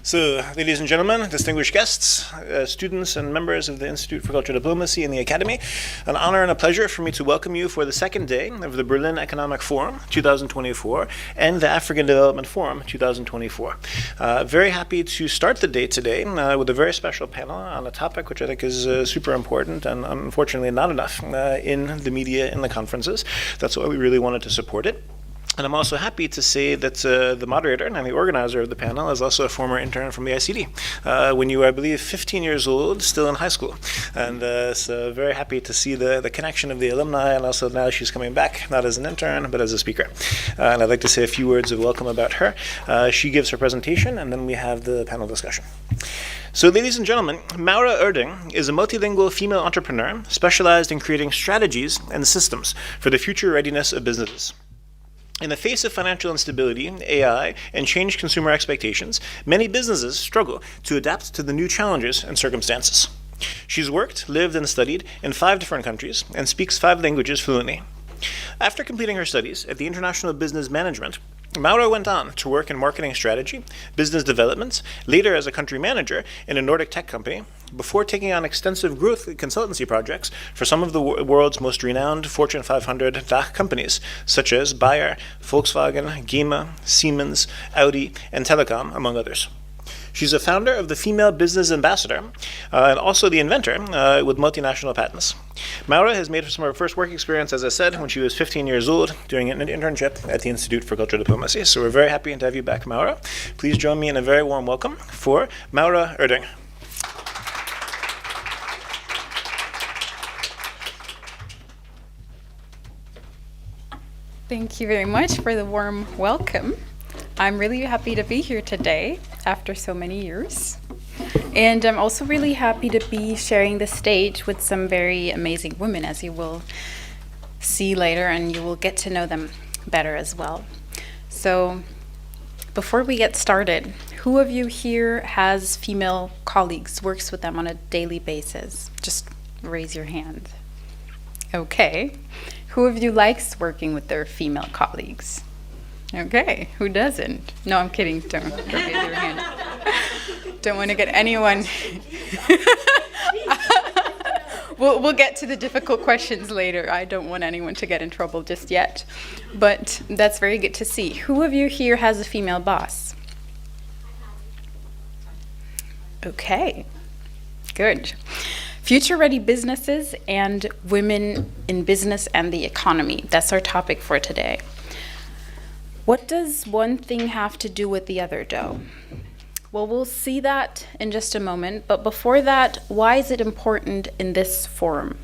So, ladies and gentlemen, distinguished guests, students and members of the Institute for Cultural Diplomacy and the Academy, an honor and a pleasure for me to welcome you for the second day of the Berlin Economic Forum 2024 and the African Development Forum 2024. Very happy to start the day today with a very special panel on a topic which I think is super important and unfortunately not enough in the media, in the conferences. That's why we really wanted to support it. And I'm also happy to say that the moderator and the organizer of the panel is also a former intern from the ICD, when you were, I believe, 15 years old, still in high school. And so very happy to see the connection of the alumni, and also now she's coming back, not as an intern, but as a speaker. And I'd like to say a few words of welcome about her. She gives her presentation, and then we have the panel discussion. So, ladies and gentlemen, Maura Oerding is a multilingual female entrepreneur specialized in creating strategies and systems for the future readiness of businesses. In the face of financial instability, AI, and changed consumer expectations, many businesses struggle to adapt to the new challenges and circumstances. She's worked, lived, and studied in 5 different countries and speaks 5 languages fluently. After completing her studies at the International Business Management, Maura went on to work in marketing strategy, business development, later as a country manager in a Nordic tech company, before taking on extensive growth consultancy projects for some of the world's most renowned Fortune 500 DACH companies, such as Bayer, Volkswagen, GEMA, Siemens, Audi, and Telecom, among others. She's a founder of the Female Business Ambassador and also the inventor with multinational patents. Maura has made some of her first work experience, as I said, when she was 15 years old, doing an internship at the Institute for Cultural Diplomacy. So we're very happy to have you back, Maura. Please join me in a very warm welcome for Maura Oerding. Thank you very much for the warm welcome. I'm really happy to be here today after so many years. And I'm also really happy to be sharing the stage with some very amazing women, as you will see later, and you will get to know them better as well. So before we get started, who of you here has female colleagues, works with them on a daily basis? Just raise your hand. Okay. Who of you likes working with their female colleagues? Okay, who doesn't? No, I'm kidding. Don't raise your hand. Don't want to get anyone. We'll get to the difficult questions later. I don't want anyone to get in trouble just yet. But that's very good to see. Who of you here has a female boss? Okay, good. Future-ready businesses and women in business and the economy. That's our topic for today. What does one thing have to do with the other, though? Well, we'll see that in just a moment, but before that, why is it important in this forum?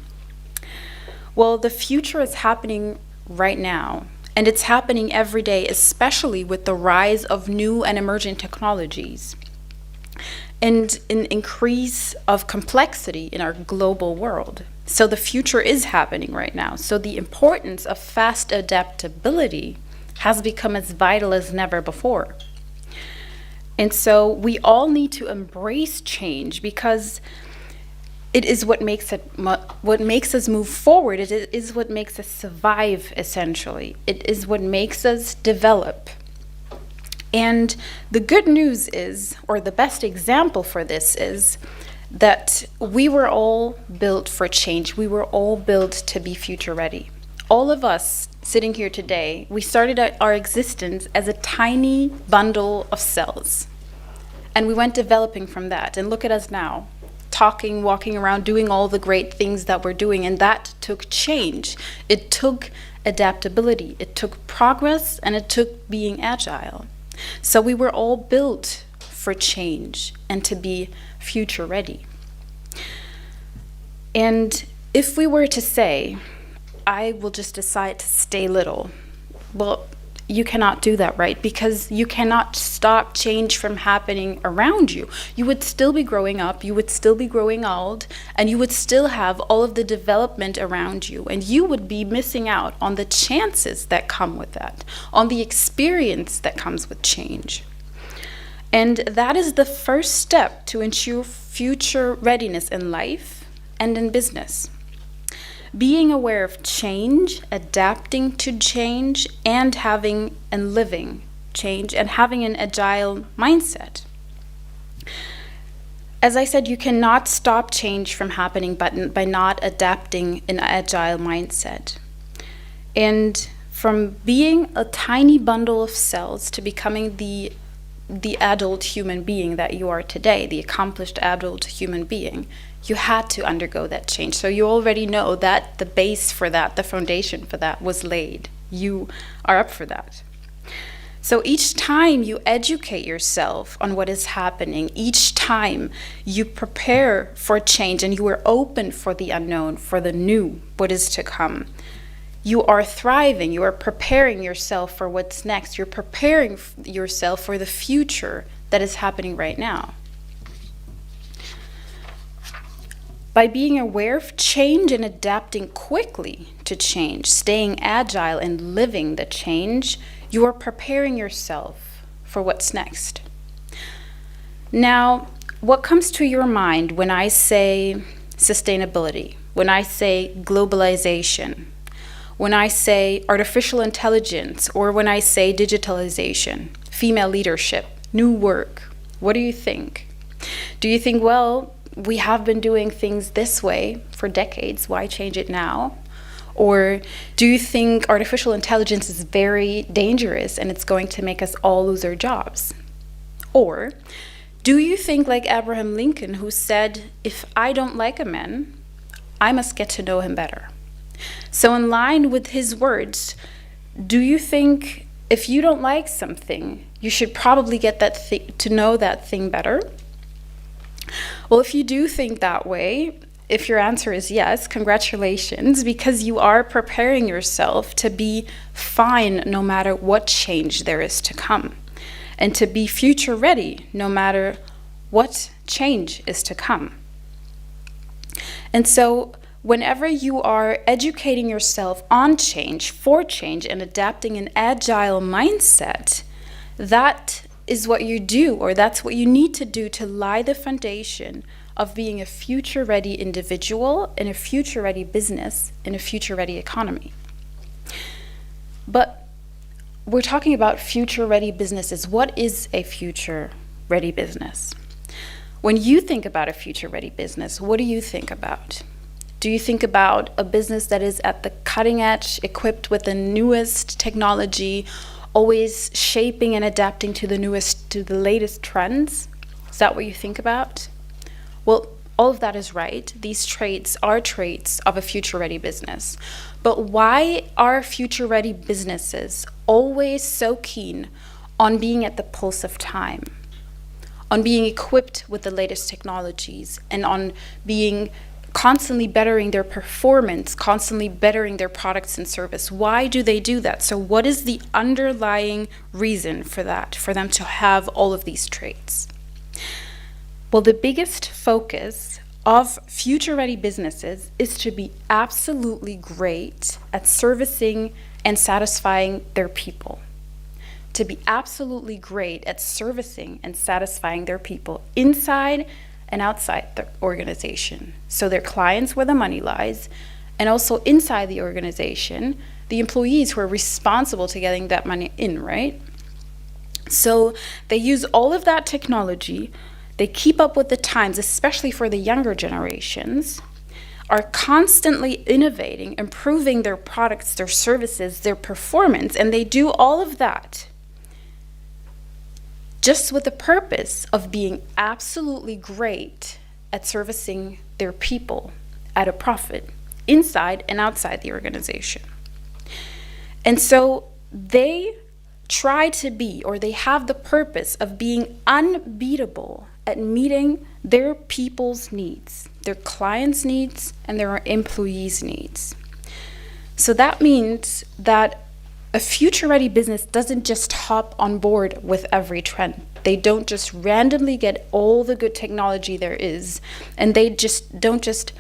Well, the future is happening right now, and it's happening every day, especially with the rise of new and emerging technologies and an increase of complexity in our global world. So the future is happening right now. So the importance of fast adaptability has become as vital as never before. And so we all need to embrace change because it is what makes us move forward. It is what makes us survive, essentially. It is what makes us develop. And the good news is, or the best example for this is, that we were all built for change. We were all built to be future ready. All of us sitting here today, we started our existence as a tiny bundle of cells. And we went developing from that. And look at us now, talking, walking around, doing all the great things that we're doing. And that took change. It took adaptability. It took progress, and it took being agile. So we were all built for change and to be future ready. And if we were to say, I will just decide to stay little, well, you cannot do that, right? Because you cannot stop change from happening around you. You would still be growing up, you would still be growing old, and you would still have all of the development around you. And you would be missing out on the chances that come with that, on the experience that comes with change. And that is the first step to ensure future readiness in life and in business. Being aware of change, adapting to change, and having and living change, and having an agile mindset. As I said, you cannot stop change from happening by not adapting an agile mindset. And from being a tiny bundle of cells to becoming the adult human being that you are today, the accomplished adult human being, you had to undergo that change. So you already know that the base for that, the foundation for that was laid. You are up for that. So each time you educate yourself on what is happening, each time you prepare for change and you are open for the unknown, for the new, what is to come, you are thriving, you are preparing yourself for what's next, you're preparing yourself for the future that is happening right now. By being aware of change and adapting quickly to change, staying agile and living the change, you are preparing yourself for what's next. Now, what comes to your mind when I say sustainability, when I say globalization, when I say artificial intelligence, or when I say digitalization, female leadership, new work? What do you think? Do you think, well, we have been doing things this way for decades, why change it now? Or do you think artificial intelligence is very dangerous and it's going to make us all lose our jobs? Or do you think like Abraham Lincoln, who said, if I don't like a man, I must get to know him better? So in line with his words, do you think if you don't like something, you should probably get to know that thing better? Well, if you do think that way, if your answer is yes, congratulations, because you are preparing yourself to be fine no matter what change there is to come, and to be future ready no matter what change is to come. And so whenever you are educating yourself on change, for change, and adapting an agile mindset, that is what you do, or that's what you need to do to lie the foundation of being a future-ready individual in a future-ready business in a future-ready economy. But we're talking about future-ready businesses. What is a future-ready business? When you think about a future-ready business, what do you think about? Do you think about a business that is at the cutting edge, equipped with the newest technology, always shaping and adapting to the latest trends? Is that what you think about? Well, all of that is right. These traits are traits of a future-ready business. But why are future-ready businesses always so keen on being at the pulse of time, on being equipped with the latest technologies, and on being constantly bettering their performance, constantly bettering their products and service? Why do they do that? So what is the underlying reason for that, for them to have all of these traits? Well, the biggest focus of future-ready businesses is to be absolutely great at servicing and satisfying their people. To be absolutely great at servicing and satisfying their people inside and outside the organization. So their clients, where the money lies, and also inside the organization, the employees who are responsible to getting that money in, right? So they use all of that technology. They keep up with the times, especially for the younger generations, are constantly innovating, improving their products, their services, their performance, and they do all of that just with the purpose of being absolutely great at servicing their people at a profit, inside and outside the organization. And so they try to be, or they have the purpose of being unbeatable at meeting their people's needs, their clients' needs, and their employees' needs. So that means that a future-ready business doesn't just hop on board with every trend. They don't just randomly get all the good technology there is, and they don't just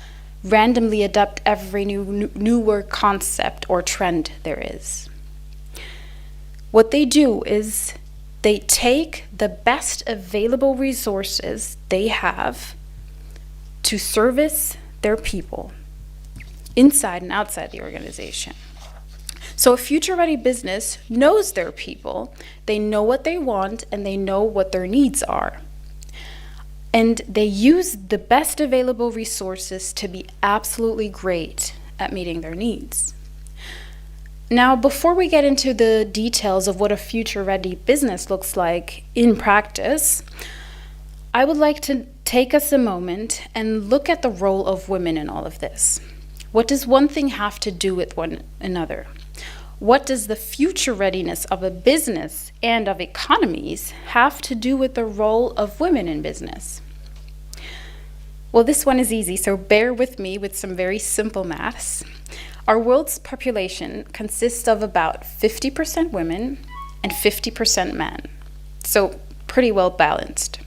randomly adopt every newer concept or trend there is. What they do is they take the best available resources they have to service their people inside and outside the organization. So a future-ready business knows their people, they know what they want, and they know what their needs are. And they use the best available resources to be absolutely great at meeting their needs. Now, before we get into the details of what a future-ready business looks like in practice, I would like to take us a moment and look at the role of women in all of this. What does one thing have to do with one another? What does the future readiness of a business and of economies have to do with the role of women in business? Well, this one is easy, so bear with me with some very simple maths. Our world's population consists of about 50% women and 50% men, so pretty well balanced.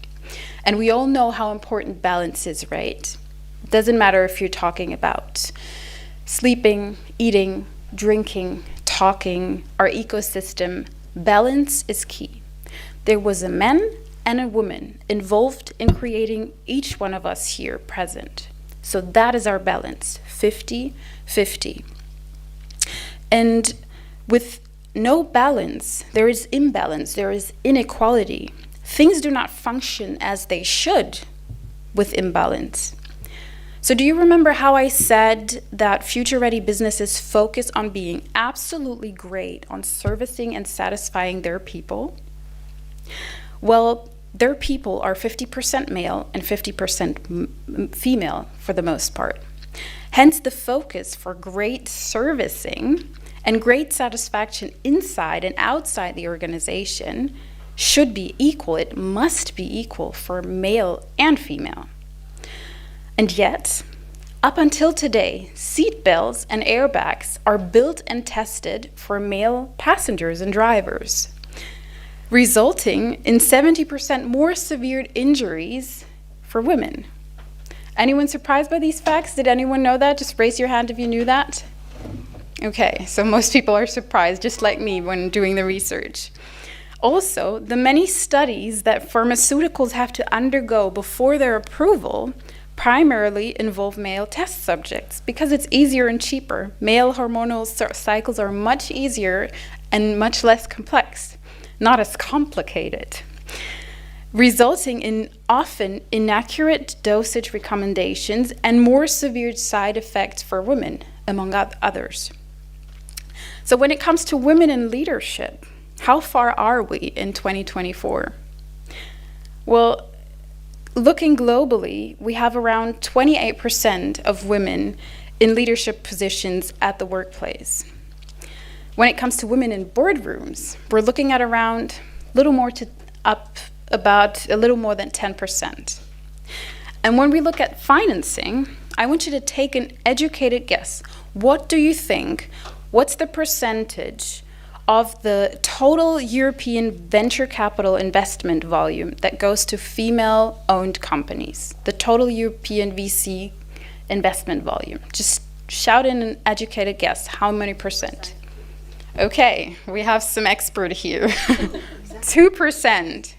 And we all know how important balance is, right? It doesn't matter if you're talking about sleeping, eating, drinking, talking, our ecosystem, balance is key. There was a man and a woman involved in creating each one of us here present. So that is our balance, 50-50. And with no balance, there is imbalance, there is inequality. Things do not function as they should with imbalance. So do you remember how I said that future-ready businesses focus on being absolutely great on servicing and satisfying their people? Well, their people are 50% male and 50% female for the most part. Hence the focus for great servicing and great satisfaction inside and outside the organization should be equal. It must be equal for male and female. And yet, up until today, seat belts and airbags are built and tested for male passengers and drivers, resulting in 70% more severe injuries for women. Anyone surprised by these facts? Did anyone know that? Just raise your hand if you knew that. Okay, so most people are surprised, just like me when doing the research. Also, the many studies that pharmaceuticals have to undergo before their approval primarily involve male test subjects because it's easier and cheaper. Male hormonal cycles are much easier and much less complex, not as complicated, resulting in often inaccurate dosage recommendations and more severe side effects for women, among others. So when it comes to women in leadership, how far are we in 2024? Well, looking globally, we have around 28% of women in leadership positions at the workplace. When it comes to women in boardrooms, we're looking at around a little more than 10%. And when we look at financing, I want you to take an educated guess. What do you think? What's the percentage of the total European venture capital investment volume that goes to female-owned companies? The total European VC investment volume. Just shout in an educated guess. How many percent? Okay, we have some expert here. 2%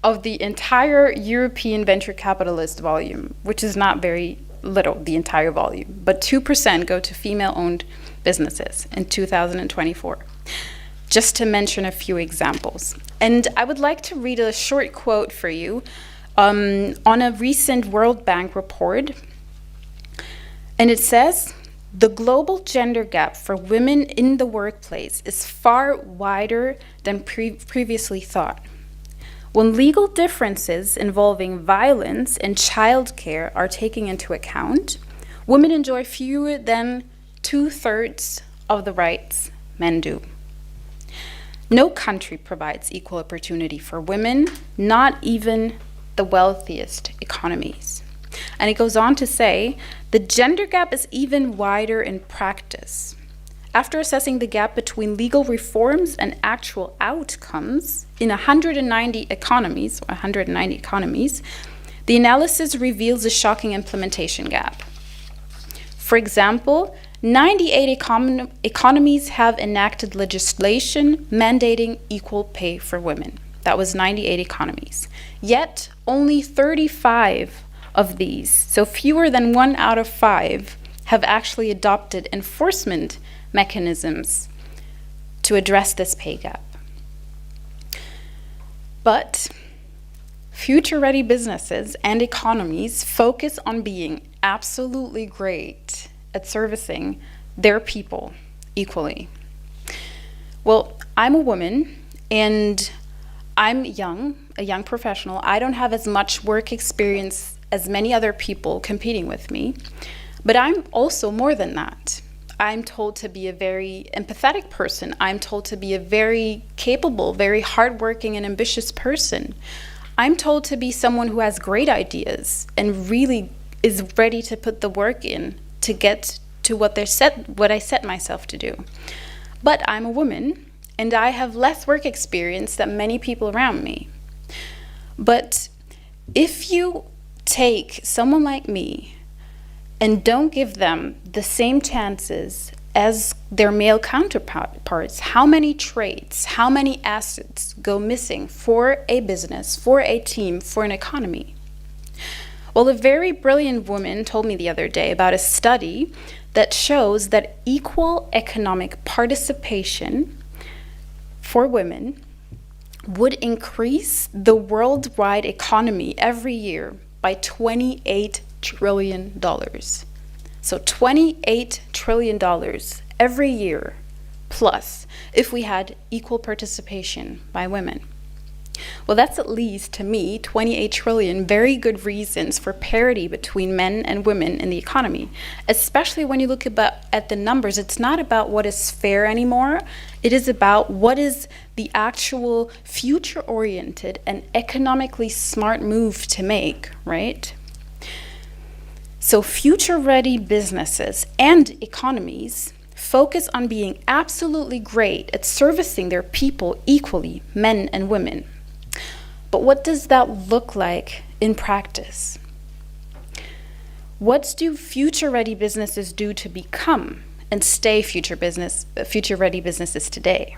of the entire European venture capitalist volume, which is not very little, the entire volume, but 2% go to female-owned businesses in 2024. Just to mention a few examples. And I would like to read a short quote for you on a recent World Bank report. And it says, "The global gender gap for women in the workplace is far wider than previously thought. When legal differences involving violence and childcare are taken into account, women enjoy fewer than 2/3 of the rights men do. No country provides equal opportunity for women, not even the wealthiest economies." And it goes on to say, the gender gap is even wider in practice. After assessing the gap between legal reforms and actual outcomes in 190 economies, the analysis reveals a shocking implementation gap. For example, 98 economies have enacted legislation mandating equal pay for women. That was 98 economies. Yet, only 35 of these, so fewer than 1 out of 5, have actually adopted enforcement mechanisms to address this pay gap. But future-ready businesses and economies focus on being absolutely great at servicing their people equally. Well, I'm a woman and I'm a young professional. I don't have as much work experience as many other people competing with me, but I'm also more than that. I'm told to be a very empathetic person. I'm told to be a very capable, very hardworking and ambitious person. I'm told to be someone who has great ideas and really is ready to put the work in to get to what I set myself to do. But I'm a woman and I have less work experience than many people around me. But if you take someone like me and don't give them the same chances as their male counterparts, how many traits, how many assets go missing for a business, for a team, for an economy? Well, a very brilliant woman told me the other day about a study that shows that equal economic participation for women would increase the worldwide economy every year by $28 trillion. So $28 trillion every year plus if we had equal participation by women. Well, that's at least, to me, 28 trillion very good reasons for parity between men and women in the economy. Especially when you look at the numbers, it's not about what is fair anymore. It is about what is the actual future-oriented and economically smart move to make, right? So future-ready businesses and economies focus on being absolutely great at servicing their people equally, men and women. But what does that look like in practice? What do future-ready businesses do to become and stay future-ready businesses today?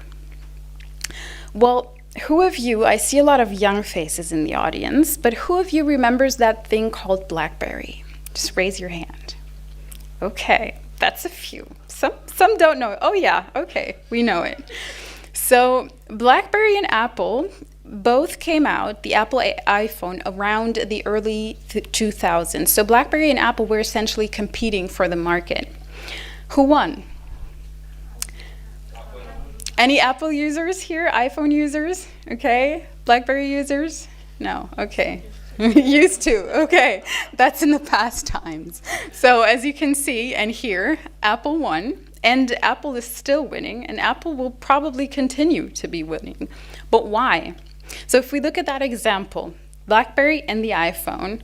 Well, who of you, I see a lot of young faces in the audience, but who of you remembers that thing called BlackBerry? Just raise your hand. Okay, that's a few. Some don't know it. Oh yeah, okay, we know it. So BlackBerry and Apple both came out, the Apple iPhone, around the early 2000s. So BlackBerry and Apple were essentially competing for the market. Who won? Any Apple users here? iPhone users? Okay. BlackBerry users? No. Okay. Used to. Okay. That's in the past times. So as you can see and hear, Apple won, and Apple is still winning, and Apple will probably continue to be winning. But why? So if we look at that example, BlackBerry and the iPhone,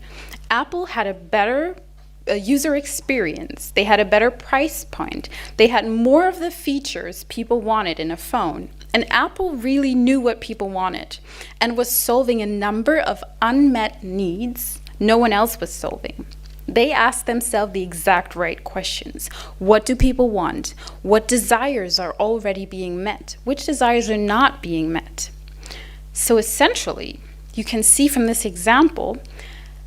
Apple had a better user experience. They had a better price point. They had more of the features people wanted in a phone. And Apple really knew what people wanted and was solving a number of unmet needs no one else was solving. They asked themselves the exact right questions. What do people want? What desires are already being met? Which desires are not being met? So essentially, you can see from this example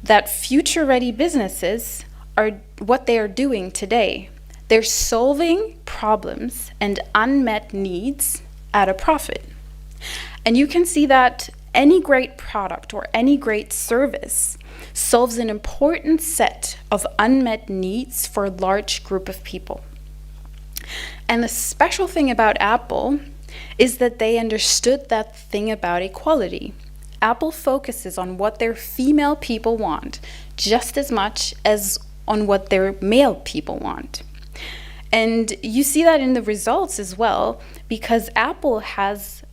that future-ready businesses are what they are doing today. They're solving problems and unmet needs at a profit. And you can see that any great product or any great service solves an important set of unmet needs for a large group of people. And the special thing about Apple is that they understood that thing about equality. Apple focuses on what their female people want just as much as on what their male people want. And you see that in the results as well, because Apple has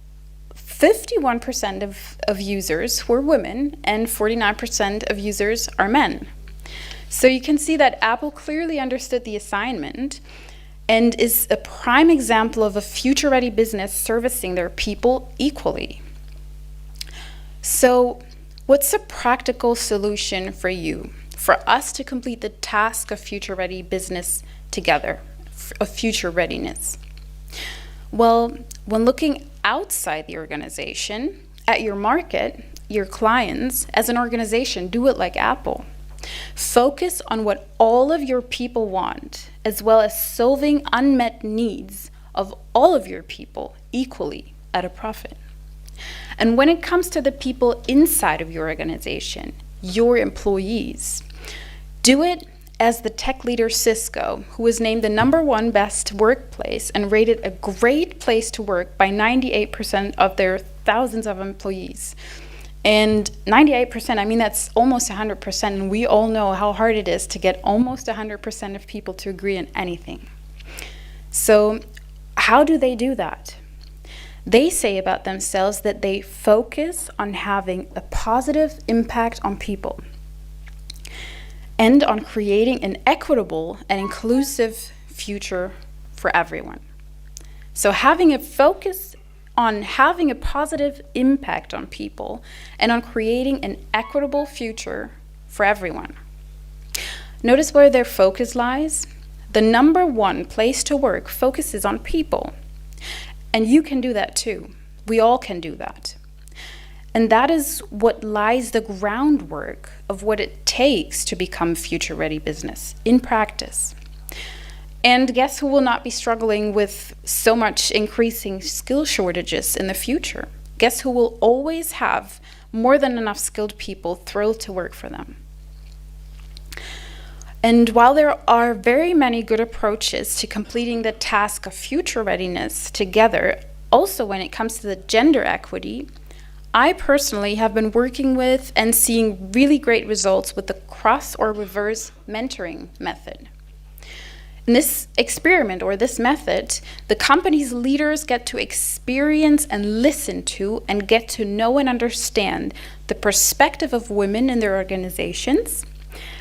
51% of users who are women and 49% of users are men. So you can see that Apple clearly understood the assignment and is a prime example of a future-ready business servicing their people equally. So what's a practical solution for you, for us to complete the task of future-ready business together, of future readiness? Well, when looking outside the organization, at your market, your clients, as an organization, do it like Apple. Focus on what all of your people want, as well as solving unmet needs of all of your people equally at a profit. And when it comes to the people inside of your organization, your employees, do it as the tech leader Cisco, who was named the #1 best workplace and rated a great place to work by 98% of their thousands of employees. And 98%, I mean, that's almost 100%, and we all know how hard it is to get almost 100% of people to agree on anything. So how do they do that? They say about themselves that they focus on having a positive impact on people and on creating an equitable and inclusive future for everyone. So having a focus on having a positive impact on people and on creating an equitable future for everyone. Notice where their focus lies. The #1 place to work focuses on people. And you can do that too. We all can do that. And that is what lies the groundwork of what it takes to become future-ready business in practice. And guess who will not be struggling with so much increasing skill shortages in the future? Guess who will always have more than enough skilled people thrilled to work for them? And while there are very many good approaches to completing the task of future readiness together, also when it comes to the gender equity, I personally have been working with and seeing really great results with the cross or reverse mentoring method. In this experiment or this method, the company's leaders get to experience and listen to and get to know and understand the perspective of women in their organizations.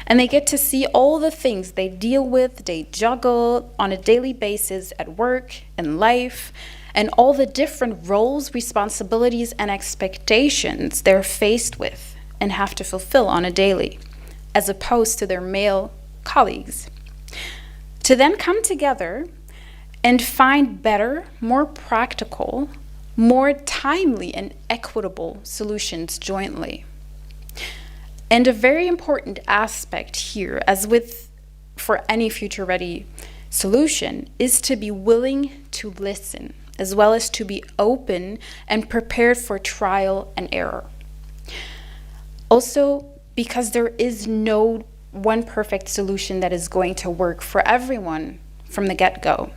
And they get to see all the things they deal with, they juggle on a daily basis at work and life, and all the different roles, responsibilities, and expectations they're faced with and have to fulfill on a daily, as opposed to their male colleagues. To then come together and find better, more practical, more timely, and equitable solutions jointly. And a very important aspect here, as with for any future-ready solution, is to be willing to listen, as well as to be open and prepared for trial and error. Also, because there is no one perfect solution that is going to work for everyone from the get-go.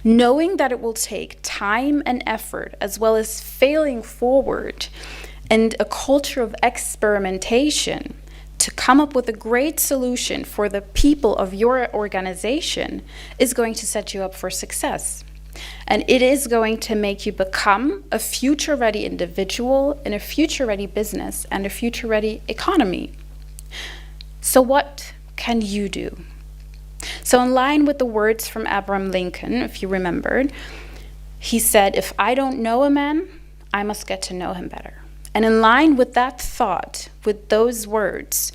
Knowing that it will take time and effort, as well as failing forward, and a culture of experimentation to come up with a great solution for the people of your organization is going to set you up for success. And it is going to make you become a future-ready individual in a future-ready business and a future-ready economy. So what can you do? So in line with the words from Abraham Lincoln, if you remembered, he said, "If I don't know a man, I must get to know him better." And in line with that thought, with those words,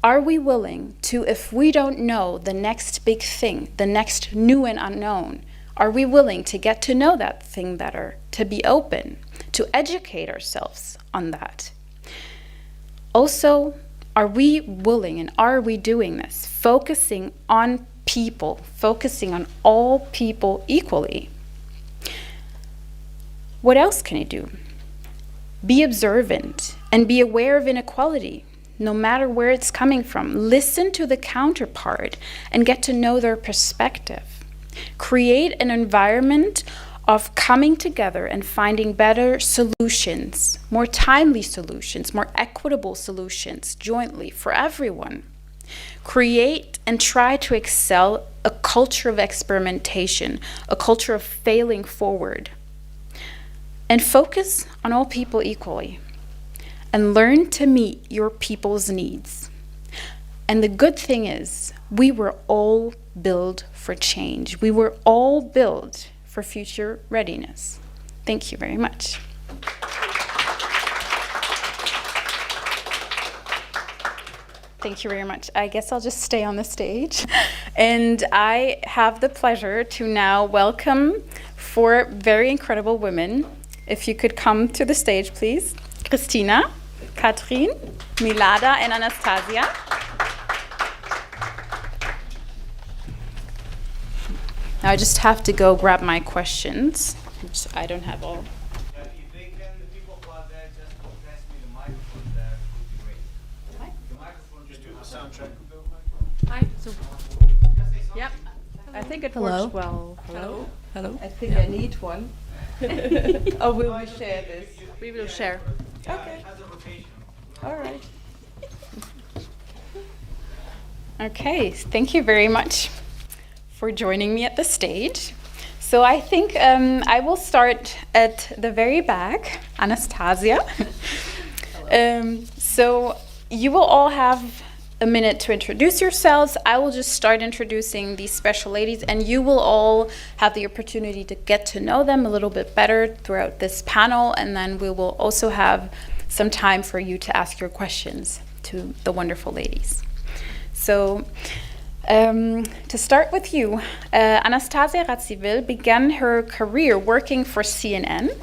are we willing to, if we don't know the next big thing, the next new and unknown, are we willing to get to know that thing better, to be open, to educate ourselves on that? Also, are we willing and are we doing this, focusing on people, focusing on all people equally? What else can you do? Be observant and be aware of inequality, no matter where it's coming from. Listen to the counterpart and get to know their perspective. Create an environment of coming together and finding better solutions, more timely solutions, more equitable solutions jointly for everyone. Create and try to excel a culture of experimentation, a culture of failing forward. And focus on all people equally. And learn to meet your people's needs. And the good thing is, we were all built for change. We were all built for future readiness. Thank you very much. Thank you very much. I guess I'll just stay on the stage. And I have the pleasure to now welcome four very incredible women. If you could come to the stage, please. Kristina, Katrin, Milada, and Anastasia. Now I just have to go grab my questions, which I don't have all. If they can Hi. So, yep. I think it Hello. works well. Hello. Hello. I think I need one. Or will we share this? We will share. Okay. All right. Okay, thank you very much for joining me at the stage. So I think I will start at the very back, Anastasia. So you will all have a minute to introduce yourselves. I will just start introducing these special ladies, and you will all have the opportunity to get to know them a little bit better throughout this panel, and then we will also have some time for you to ask your questions to the wonderful ladies. So to start with you, Anastasia Radziwill began her career working for CNN,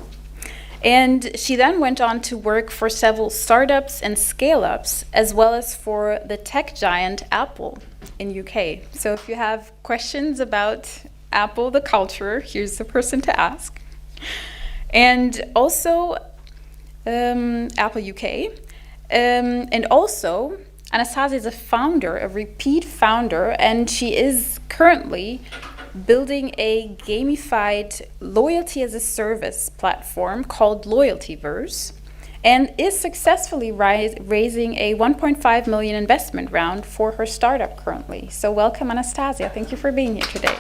and she then went on to work for several startups and scale-ups, as well as for the tech giant Apple in UK. So if you have questions about Apple, the culture, here's the person to ask. And also Apple UK. And also Anastasia is a founder, a repeat founder, and she is currently building a gamified loyalty as a service platform called Loyaltyverse, and is successfully raising a 1.5 million investment round for her startup currently. So welcome, Anastasia. Thank you for being here today.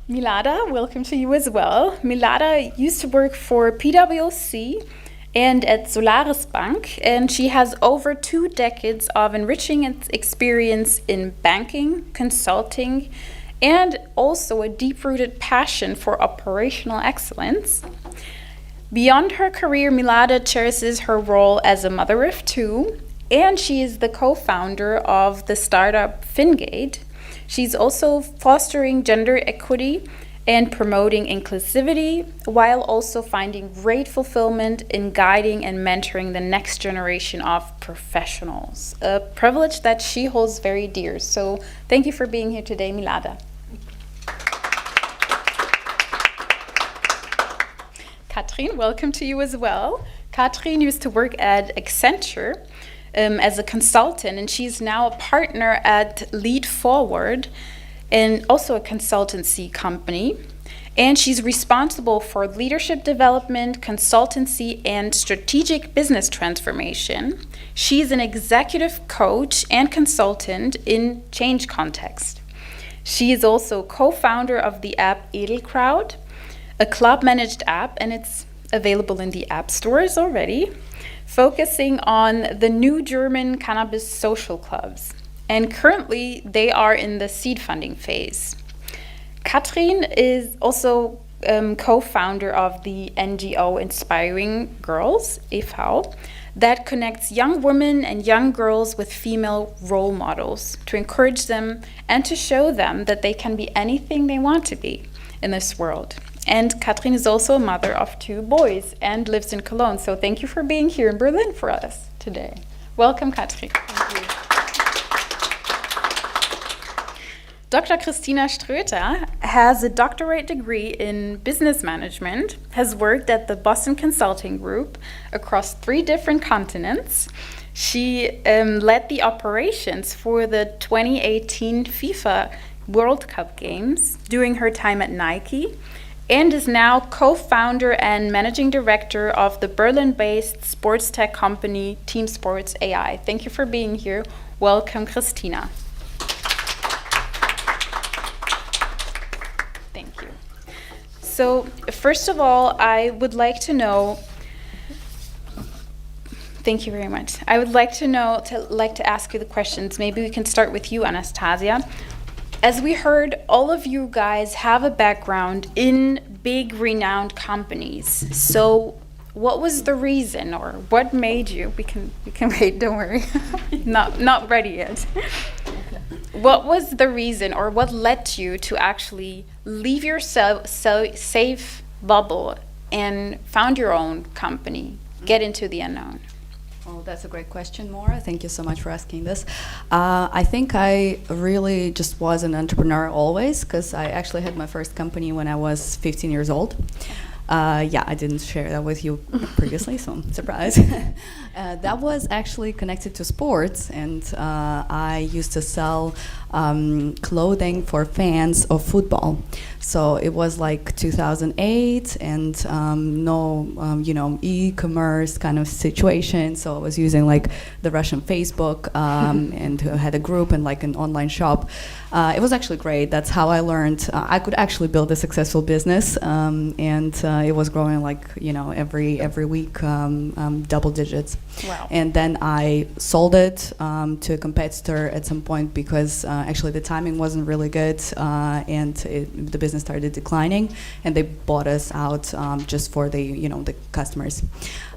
Milada, welcome to you as well. Milada used to work for PwC and at Solaris Bank, and she has over 2 decades of enriching experience in banking, consulting, and also a deep-rooted passion for operational excellence. Beyond her career, Milada cherishes her role as a mother of 2, and she is the co-founder of the startup Fingate. She's also fostering gender equity and promoting inclusivity, while also finding great fulfillment in guiding and mentoring the next generation of professionals, a privilege that she holds very dear. So thank you for being here today, Milada. Katrin, welcome to you as well. Katrin used to work at Accenture as a consultant, and she's now a partner at LEAD Forward, and also a consultancy company. And she's responsible for leadership development, consultancy, and strategic business transformation. She's an executive coach and consultant in change context. She is also co-founder of the app edelcrowd, a club-managed app, and it's available in the app stores already, focusing on the new German cannabis social clubs. And currently, they are in the seed funding phase. Katrin is also co-founder of the NGO Inspiring Girls, e.V., that connects young women and young girls with female role models to encourage them and to show them that they can be anything they want to be in this world. And Katrin is also a mother of 2 boys and lives in Cologne. So thank you for being here in Berlin for us today. Welcome, Katrin. Thank you. Dr. Kristina Stroedter has a doctorate degree in business management, has worked at the Boston Consultat Group across 3 different continents. She led the operations for the 2018 FIFA World Cup Games during her time at Nike, and is now co-founder and managing director of the Berlin-based sports tech company TEAMSPORTS.AI. Thank you for being here. Welcome, Kristina. Thank you. So, first of all, I would like to know. Thank you very much. I would like to ask you the questions. Maybe we can start with you, Anastasia. As we heard, all of you guys have a background in big, renowned companies. So, what was the reason, or what made you? We can wait. Don't worry. not ready yet. What was the reason, or what led you to actually leave your safe bubble and found your own company, get into the unknown? Well, that's a great question, Maura. Thank you so much for asking this. I think I really just was an entrepreneur always, because I actually had my first company when I was 15 years old. Yeah, I didn't share that with you previously, so surprise. That was actually connected to sports, and I used to sell clothing for fans of football. So it was like 2008, and no, e-commerce kind of situation. So I was using like the Russian Facebook, and had a group and like an online shop. It was actually great. That's how I learned I could actually build a successful business, and it was growing like every week, double digits. Wow. And then I sold it to a competitor at some point because actually the timing wasn't really good, and the business started declining, and they bought us out just for the customers.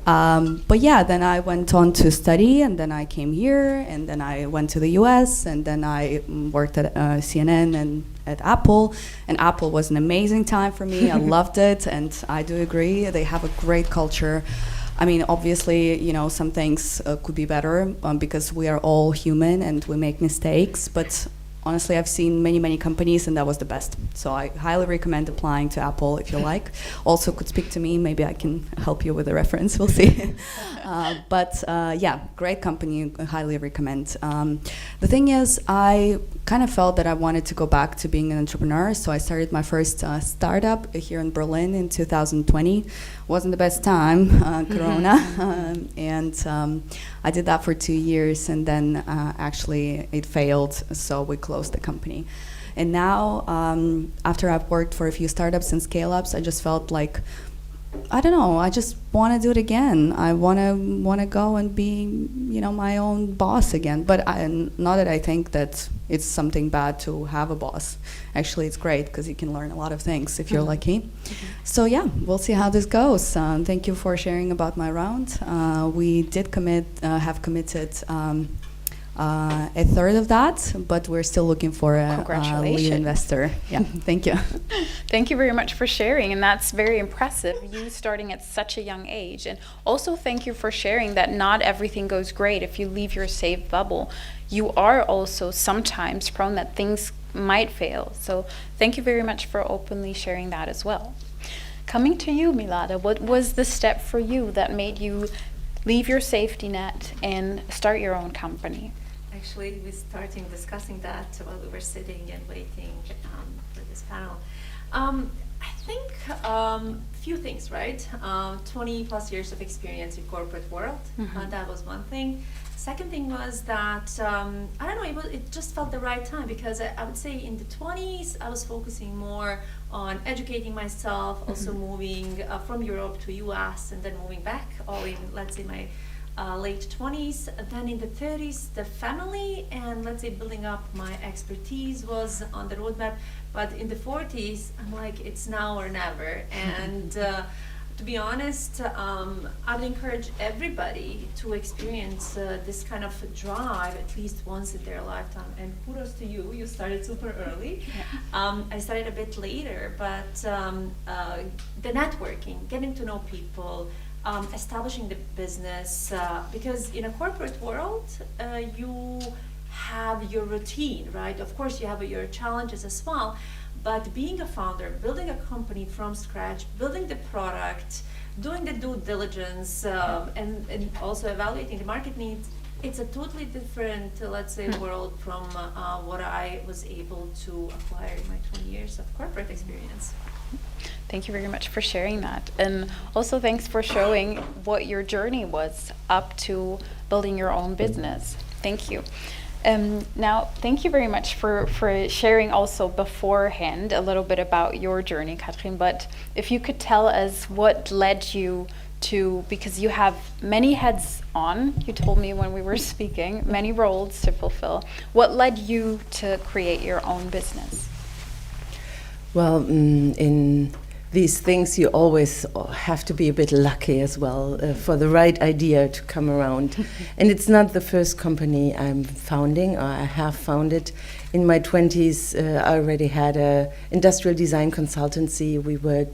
But yeah, then I went on to study, and then I came here, and then I went to the US, and then I worked at CNN and at Apple, and Apple was an amazing time for me. I loved it, and I do agree, they have a great culture. I mean, obviously, some things could be better because we are all human and we make mistakes, but honestly, I've seen many companies, and that was the best. So I highly recommend applying to Apple if you like. Also, could speak to me. Maybe I can help you with a reference. We'll see. But yeah, great company. I highly recommend. The thing is, I kind of felt that I wanted to go back to being an entrepreneur. So I started my first startup here in Berlin in 2020. Wasn't the best time, Corona, and I did that for 2 years, and then actually it failed, so we closed the company. And now, after I've worked for a few startups and scale-ups, I just felt like, I don't know, I just want to do it again. I want to go and be, my own boss again. But not that I think that it's something bad to have a boss. Actually, it's great because you can learn a lot of things if you're lucky. So yeah, we'll see how this goes. Thank you for sharing about my round. We did have committed a third of that, but we're still looking for a lead investor. Yeah, thank you. Thank you very much for sharing, and that's very impressive, you starting at such a young age. And also thank you for sharing that not everything goes great if you leave your safe bubble. You are also sometimes prone that things might fail. So thank you very much for openly sharing that as well. Coming to you, Milada, what was the step for you that made you leave your safety net and start your own company? Actually, we started discussing that while we were sitting and waiting for this panel. I think few things, right? 20 plus years of experience in corporate world. That was one thing. Second thing was that, I don't know, it just felt the right time, because I would say in the 20s, I was focusing more on educating myself, also moving from Europe to US, and then moving back, all in, let's say, my late 20s. Then in the 30s, the family and, let's say, building up my expertise was on the roadmap. But in the 40s, I'm like, it's now or never. And to be honest, I would encourage everybody to experience this kind of drive at least once in their lifetime. And kudos to you, you started super early. I started a bit later, but the networking, getting to know people, establishing the business, because in a corporate world, you have your routine, right? Of course, you have your challenges as well. But being a founder, building a company from scratch, building the product, doing the due diligence, and also evaluating the market needs, it's a totally different, let's say, world from what I was able to acquire in my 20 years of corporate experience. Thank you very much for sharing that. And also thanks for showing what your journey was up to building your own business. Thank you. Now, thank you very much for sharing also beforehand a little bit about your journey, Katrin, but if you could tell us what led you to, because you have many heads on, you told me when we were speaking, many roles to fulfill. What led you to create your own business? Well, in these things, you always have to be a bit lucky as well for the right idea to come around. And it's not the first company I'm founding, or I have founded. In my 20s, I already had an industrial design consultancy. We were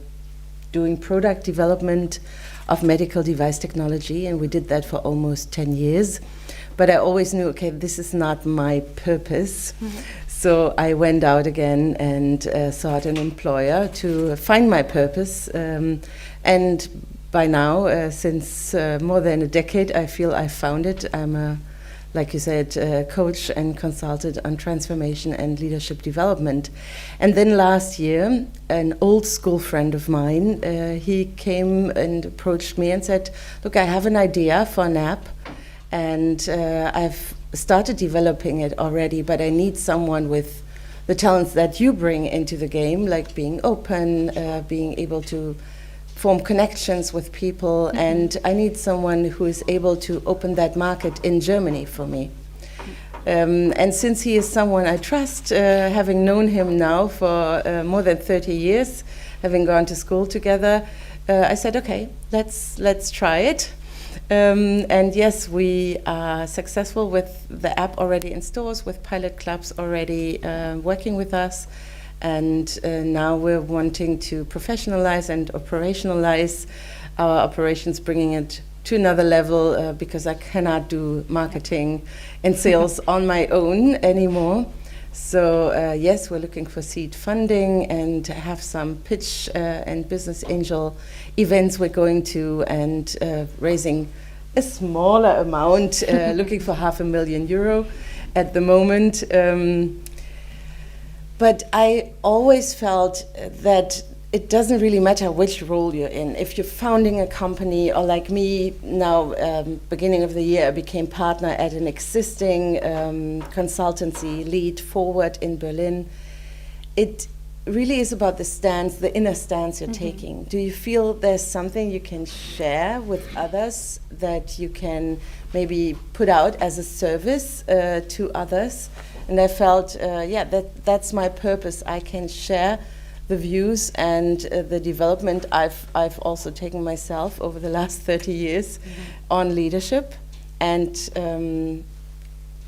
doing product development of medical device technology, and we did that for almost 10 years. But I always knew, okay, this is not my purpose. So I went out again and sought an employer to find my purpose. And by now, since more than a decade, I feel I found it. I'm a, like you said, coach and consultant on transformation and leadership development. And then last year, an old school friend of mine, he came and approached me and said, look, I have an idea for an app, and I've started developing it already, but I need someone with the talents that you bring into the game, like being open, being able to form connections with people, and I need someone who is able to open that market in Germany for me. And since he is someone I trust, having known him now for more than 30 years, having gone to school together, I said, okay, let's try it. And yes, we are successful with the app already in stores, with pilot clubs already working with us. And now we're wanting to professionalize and operationalize our operations, bringing it to another level, because I cannot do marketing and sales on my own anymore. So yes, we're looking for seed funding and have some pitch and business angel events we're going to, and raising a smaller amount, looking for €500,000 at the moment. But I always felt that it doesn't really matter which role you're in. If you're founding a company, or like me now, beginning of the year, I became partner at an existing consultancy, LEAD Forward in Berlin. It really is about the stance, the inner stance you're taking. Do you feel there's something you can share with others that you can maybe put out as a service to others? And I felt, that's my purpose. I can share the views and the development I've also taken myself over the last 30 years on leadership. And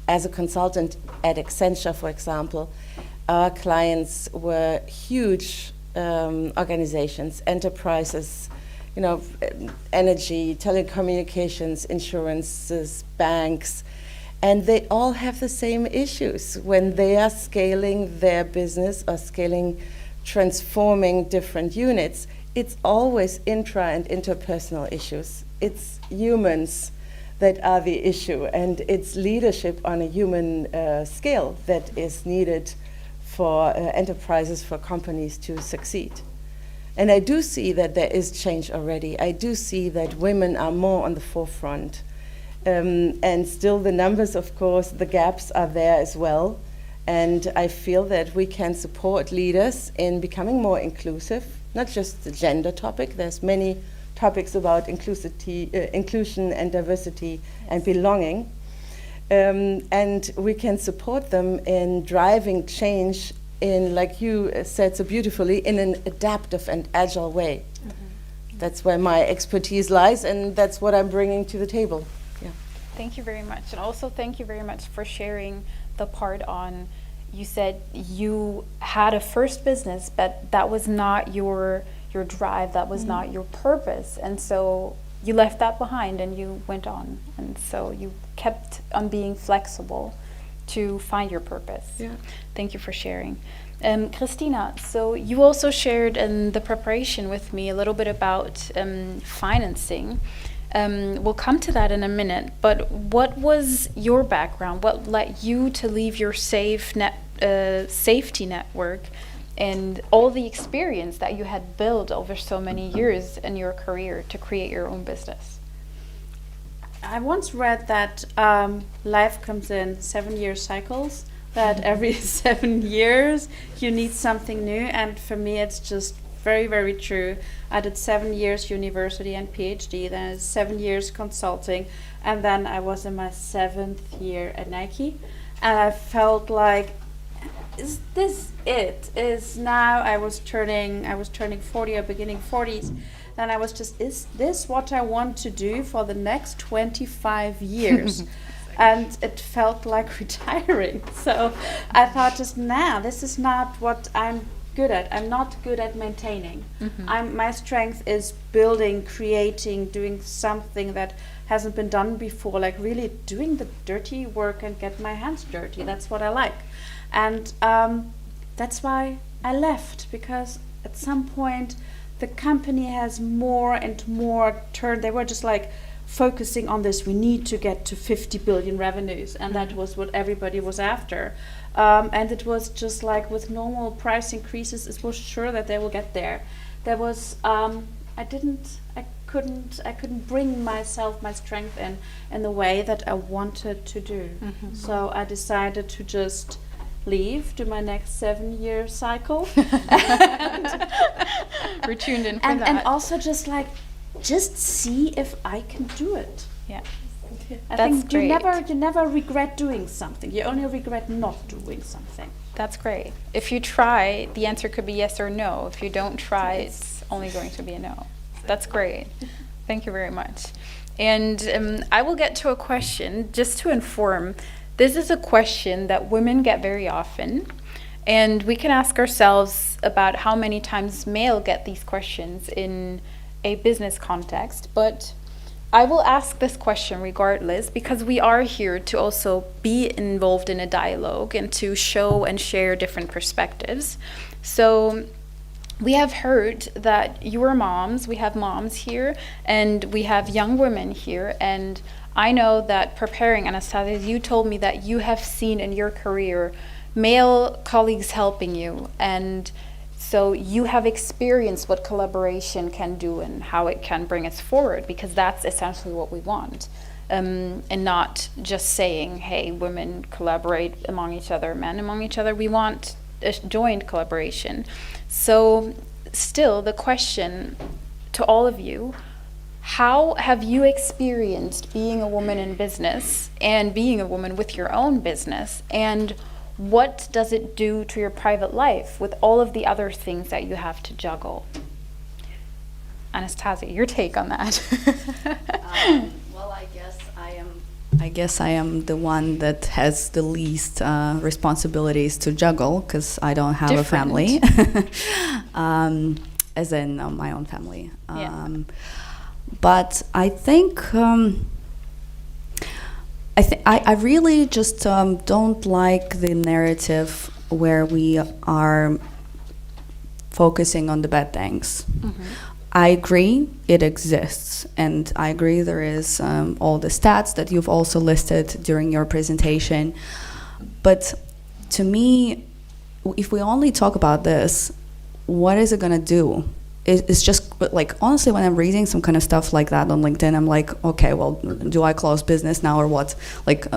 as a consultant at Accenture, for example, our clients were huge organizations, enterprises, energy, telecommunications, insurances, banks. And they all have the same issues when they are scaling their business or transforming different units. It's always intra and interpersonal issues. It's humans that are the issue, and it's leadership on a human scale that is needed for enterprises, for companies to succeed. And I do see that there is change already. I do see that women are more on the forefront. And still the numbers, of course, the gaps are there as well. And I feel that we can support leaders in becoming more inclusive, not just the gender topic. There's many topics about inclusion and diversity and belonging. And we can support them in driving change in, like you said so beautifully, in an adaptive and agile way. That's where my expertise lies, and that's what I'm bringing to the table. Thank you very much. And also thank you very much for sharing the part on, you said you had a first business, but that was not your drive, that was not your purpose. And so you left that behind and you went on. And so you kept on being flexible to find your purpose. Yeah. Thank you for sharing. Kristina, so you also shared in the preparation with me a little bit about financing. We'll come to that in a minute, but what was your background? What led you to leave your safety network and all the experience that you had built over so many years in your career to create your own business? I once read that life comes in 7-year cycles, that every 7 years you need something new, and for me it's just very, very true. I did 7 years university and PhD, then 7 years consulting, and then I was in my 7th year at Nike, and I felt like, is this it? Is now I was turning 40 or beginning 40s, then I was just, is this what I want to do for the next 25 years? And it felt like retiring. So I thought, just now, this is not what I'm good at. I'm not good at maintaining. My strength is building, creating, doing something that hasn't been done before, like really doing the dirty work and get my hands dirty. That's what I like. And that's why I left, because at some point the company has more and more they were just like focusing on this, we need to get to 50 billion revenues, and that was what everybody was after. And it was just like with normal price increases, it was sure that they will get there. There was, I couldn't bring my strength in the way that I wanted to do. So I decided to just leave, do my next 7-year cycle. We're tuned in for and, that. and also just see if I can do it. Yeah. I That's think great. you never regret doing something. You only regret not doing something. That's great. If you try, the answer could be yes or no. If you don't try, it's only going to be a no. That's great. Thank you very much. And I will get to a question just to inform. This is a question that women get very often, and we can ask ourselves about how many times male get these questions in a business context, but I will ask this question regardless, because we are here to also be involved in a dialogue and to show and share different perspectives. So we have heard that you are moms, we have moms here, and we have young women here, and I know that preparing, Anastasia, you told me that you have seen in your career male colleagues helping you, and so you have experienced what collaboration can do and how it can bring us forward, because that's essentially what we want. And not just saying, hey, women collaborate among each other, men among each other. We want a joint collaboration. So still, the question to all of you, how have you experienced being a woman in business and being a woman with your own business, and what does it do to your private life with all of the other things that you have to juggle? Anastasia, your take on that. Well, I guess I am the one that has the least responsibilities to juggle, because I don't have a family, as in my own family. But I think I really just don't like the narrative where we are focusing on the bad things. I agree it exists, and I agree there is all the stats that you've also listed during your presentation. But to me, if we only talk about this, what is it going to do? It's just like, honestly, when I'm reading some kind of stuff like that on LinkedIn, I'm like, okay, well, do I close business now or what? Like,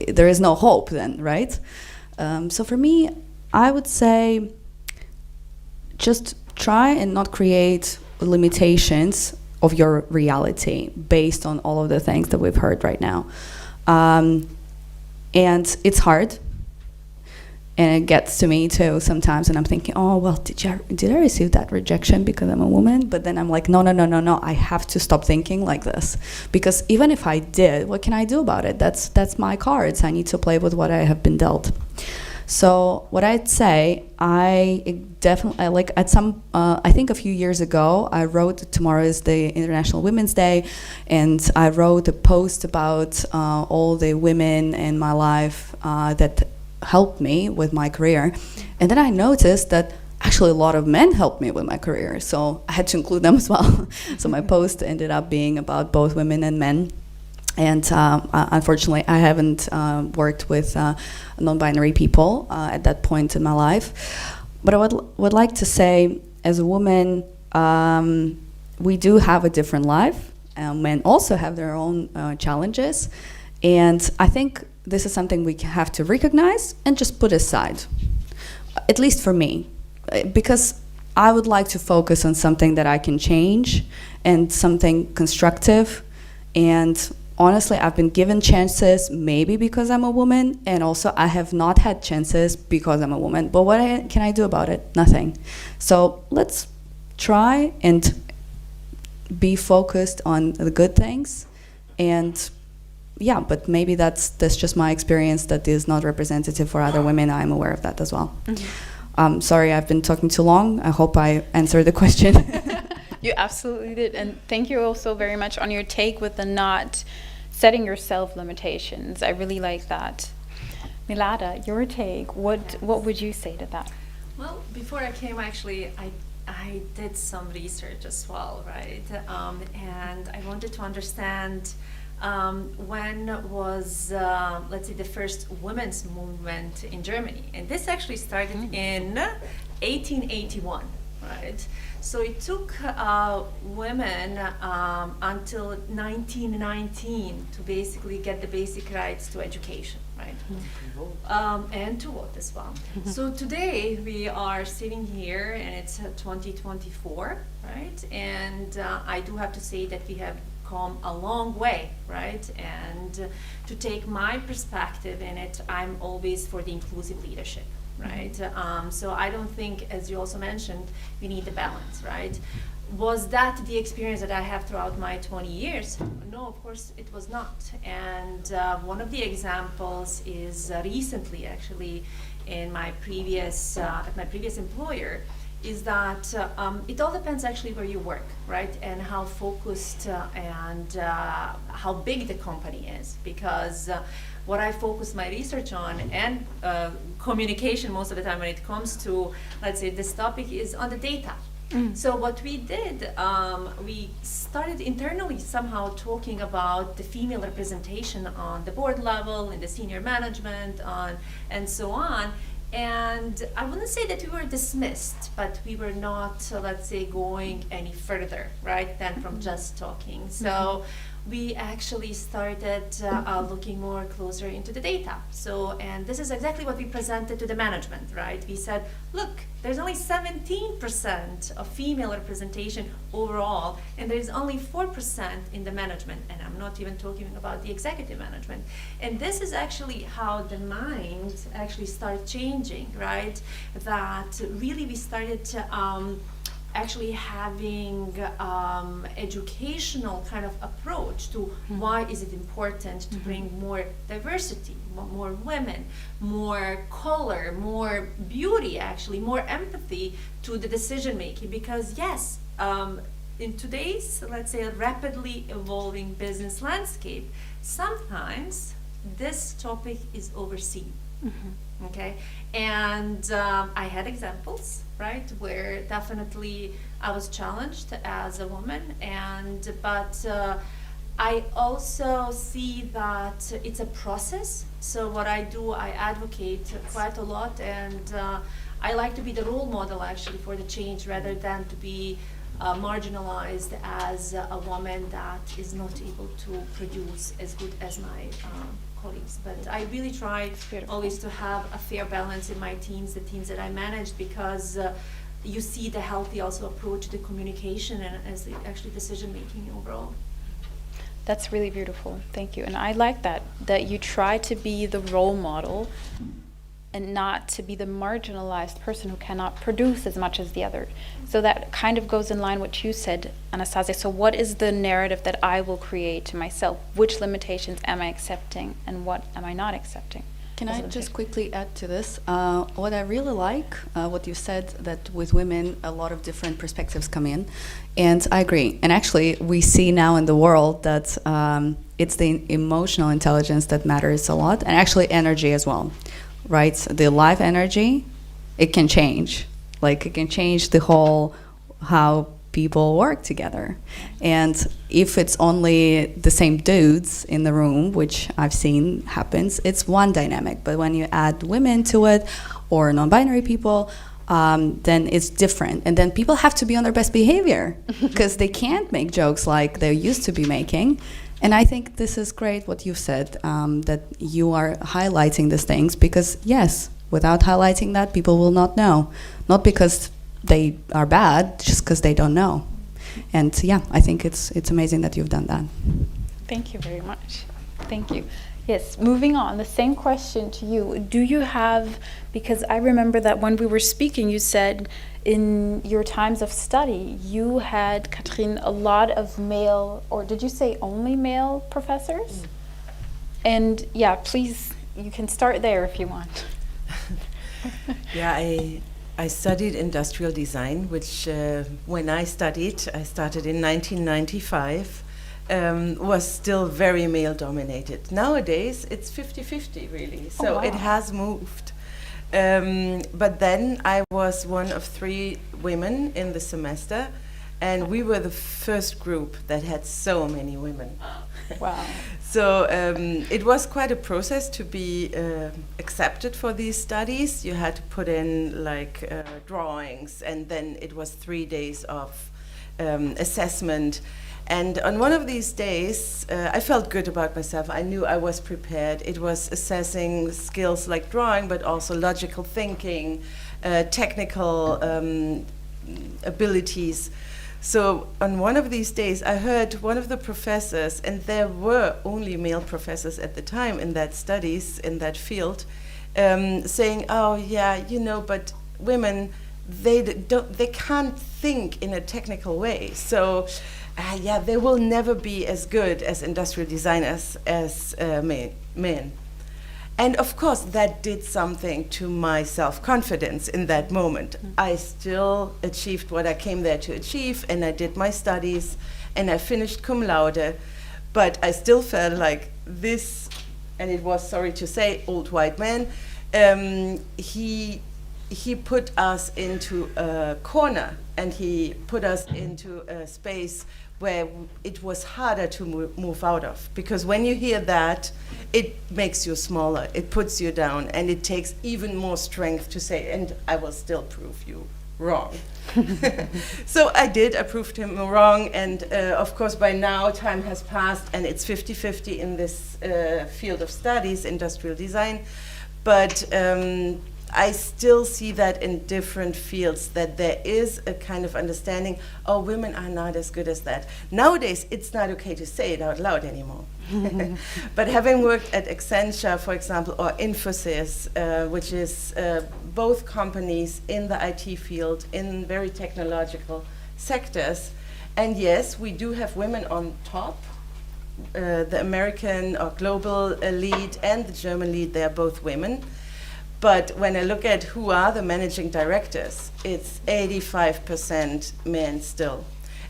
there is no hope then, right? So for me, I would say just try and not create limitations of your reality based on all of the things that we've heard right now. And it's hard. And it gets to me too sometimes, and I'm thinking, oh, well, did I receive that rejection because I'm a woman? But then I'm like, no, I have to stop thinking like this. Because even if I did, what can I do about it? That's my cards. I need to play with what I have been dealt. So what I'd say, I think a few years ago, I wrote, tomorrow is the International Women's Day, and I wrote a post about all the women in my life that helped me with my career. And then I noticed that actually a lot of men helped me with my career, so I had to include them as well. So my post ended up being about both women and men. And unfortunately, I haven't worked with non-binary people at that point in my life. But I would like to say, as a woman, we do have a different life. Men also have their own challenges. And I think this is something we have to recognize and just put aside, at least for me, because I would like to focus on something that I can change and something constructive. And honestly, I've been given chances maybe because I'm a woman, and also I have not had chances because I'm a woman. But what can I do about it? Nothing. So let's try and be focused on the good things. And yeah, but maybe that's just my experience that is not representative for other women. I'm aware of that as well. Sorry, I've been talking too long. I hope I answered the question. You absolutely did. And thank you also very much on your take with the not setting yourself limitations. I really like that. Milada, your take, what would you say to that? Well, before I came, actually, I I did some research as well, right? And I wanted to understand when was, let's say, the first women's movement in Germany. And this actually started in 1881, right? So it took women until 1919 to basically get the basic rights to education, right? And to vote as well. So today we are sitting here and it's 2024, right? And I do have to say that we have come a long way, right? And to take my perspective in it, I'm always for the inclusive leadership, right? So I don't think, as you also mentioned, we need the balance, right? Was that the experience that I have throughout my 20 years? No, of course it was not. And one of the examples is recently, actually, in my previous at my previous employer, is that it all depends actually where you work, right? And how focused and how big the company is. Because what I focus my research on and communication most of the time when it comes to, let's say, this topic is on the data. So what we did, we started internally somehow talking about the female representation on the board level, in the senior management, and so on. And I wouldn't say that we were dismissed, but we were not, let's say, going any further, right, than from just talking. So we actually started looking more closer into the data. So, and this is exactly what we presented to the management, right? We said, look, there's only 17% of female representation overall, and there's only 4% in the management, and I'm not even talking about the executive management. And this is actually how the mind actually started changing, right? That really we started to actually having educational kind of approach to why is it important to bring more diversity, more women, more color, more beauty, actually more empathy to the decision making. Because yes, in today's, let's say, rapidly evolving business landscape, sometimes this topic is overseen. Okay, and I had examples, right, where definitely I was challenged as a woman, but I also see that it's a process. So what I do, I advocate quite a lot, and I like to be the role model actually for the change, rather than to be marginalized as a woman that is not able to produce as good as my colleagues. But I really try always to have a fair balance in my teams, the teams that I manage, because you see the healthy also approach to the communication and as the actually decision making overall. That's really beautiful. Thank you. And I like that you try to be the role model and not to be the marginalized person who cannot produce as much as the other. So that kind of goes in line with what you said, Anastasia. So what is the narrative that I will create to myself? Which limitations am I accepting and what am I not accepting? Can I just quickly add to this? What I really like, what you said, that with women, a lot of different perspectives come in. And I agree. And actually, we see now in the world that it's the emotional intelligence that matters a lot, and actually energy as well. Right, the life energy, it can change. Like it can change the whole how people work together. And if it's only the same dudes in the room, which I've seen happens, it's one dynamic. But when you add women to it, or non-binary people, then it's different. And then people have to be on their best behavior because they can't make jokes like they used to be making. And I think this is great what you said, that you are highlighting these things, because yes, without highlighting that, people will not know. Not because they are bad, just because they don't know. And yeah, I think it's amazing that you've done that. Thank you very much. Thank you. Yes, moving on, the same question to you. Do you have, because I remember that when we were speaking, you said in your times of study, you had, Katrin, a lot of male, or did you say only male professors? And yeah, please, you can start there if you want. Yeah, I studied industrial design, which when I started in 1995, was still very male dominated. Nowadays, it's 50-50 really, so it has moved. But then I was one of 3 women in the semester, and we were the first group that had so many women. Wow. So it was quite a process to be accepted for these studies. You had to put in like drawings, and then it was 3 days of assessment. And on one of these days, I felt good about myself. I knew I was prepared. It was assessing skills like drawing, but also logical thinking, technical abilities. So on one of these days, I heard one of the professors, and there were only male professors at the time in that studies, in that field, saying, oh yeah, you know, but women, they can't think in a technical way. So yeah, they will never be as good as industrial designers as men. And of course, that did something to my self-confidence in that moment. I still achieved what I came there to achieve, and I did my studies, and I finished cum laude. But I still felt like this, and it was, sorry to say, old white man, he put us into a corner, and he put us into a space where it was harder to move out of. Because when you hear that, it makes you smaller, it puts you down, and it takes even more strength to say, and I will still prove you wrong. So I did, I proved him wrong, and of course by now time has passed, and it's 50-50 in this field of studies, industrial design. But I still see that in different fields, that there is a kind of understanding, oh, women are not as good as that. Nowadays, it's not okay to say it out loud anymore. But having worked at Accenture, for example, or Infosys, which is both companies in the IT field, in very technological sectors, and yes, we do have women on top. The American or global lead and the German lead, they are both women. But when I look at who are the managing directors, it's 85% men still.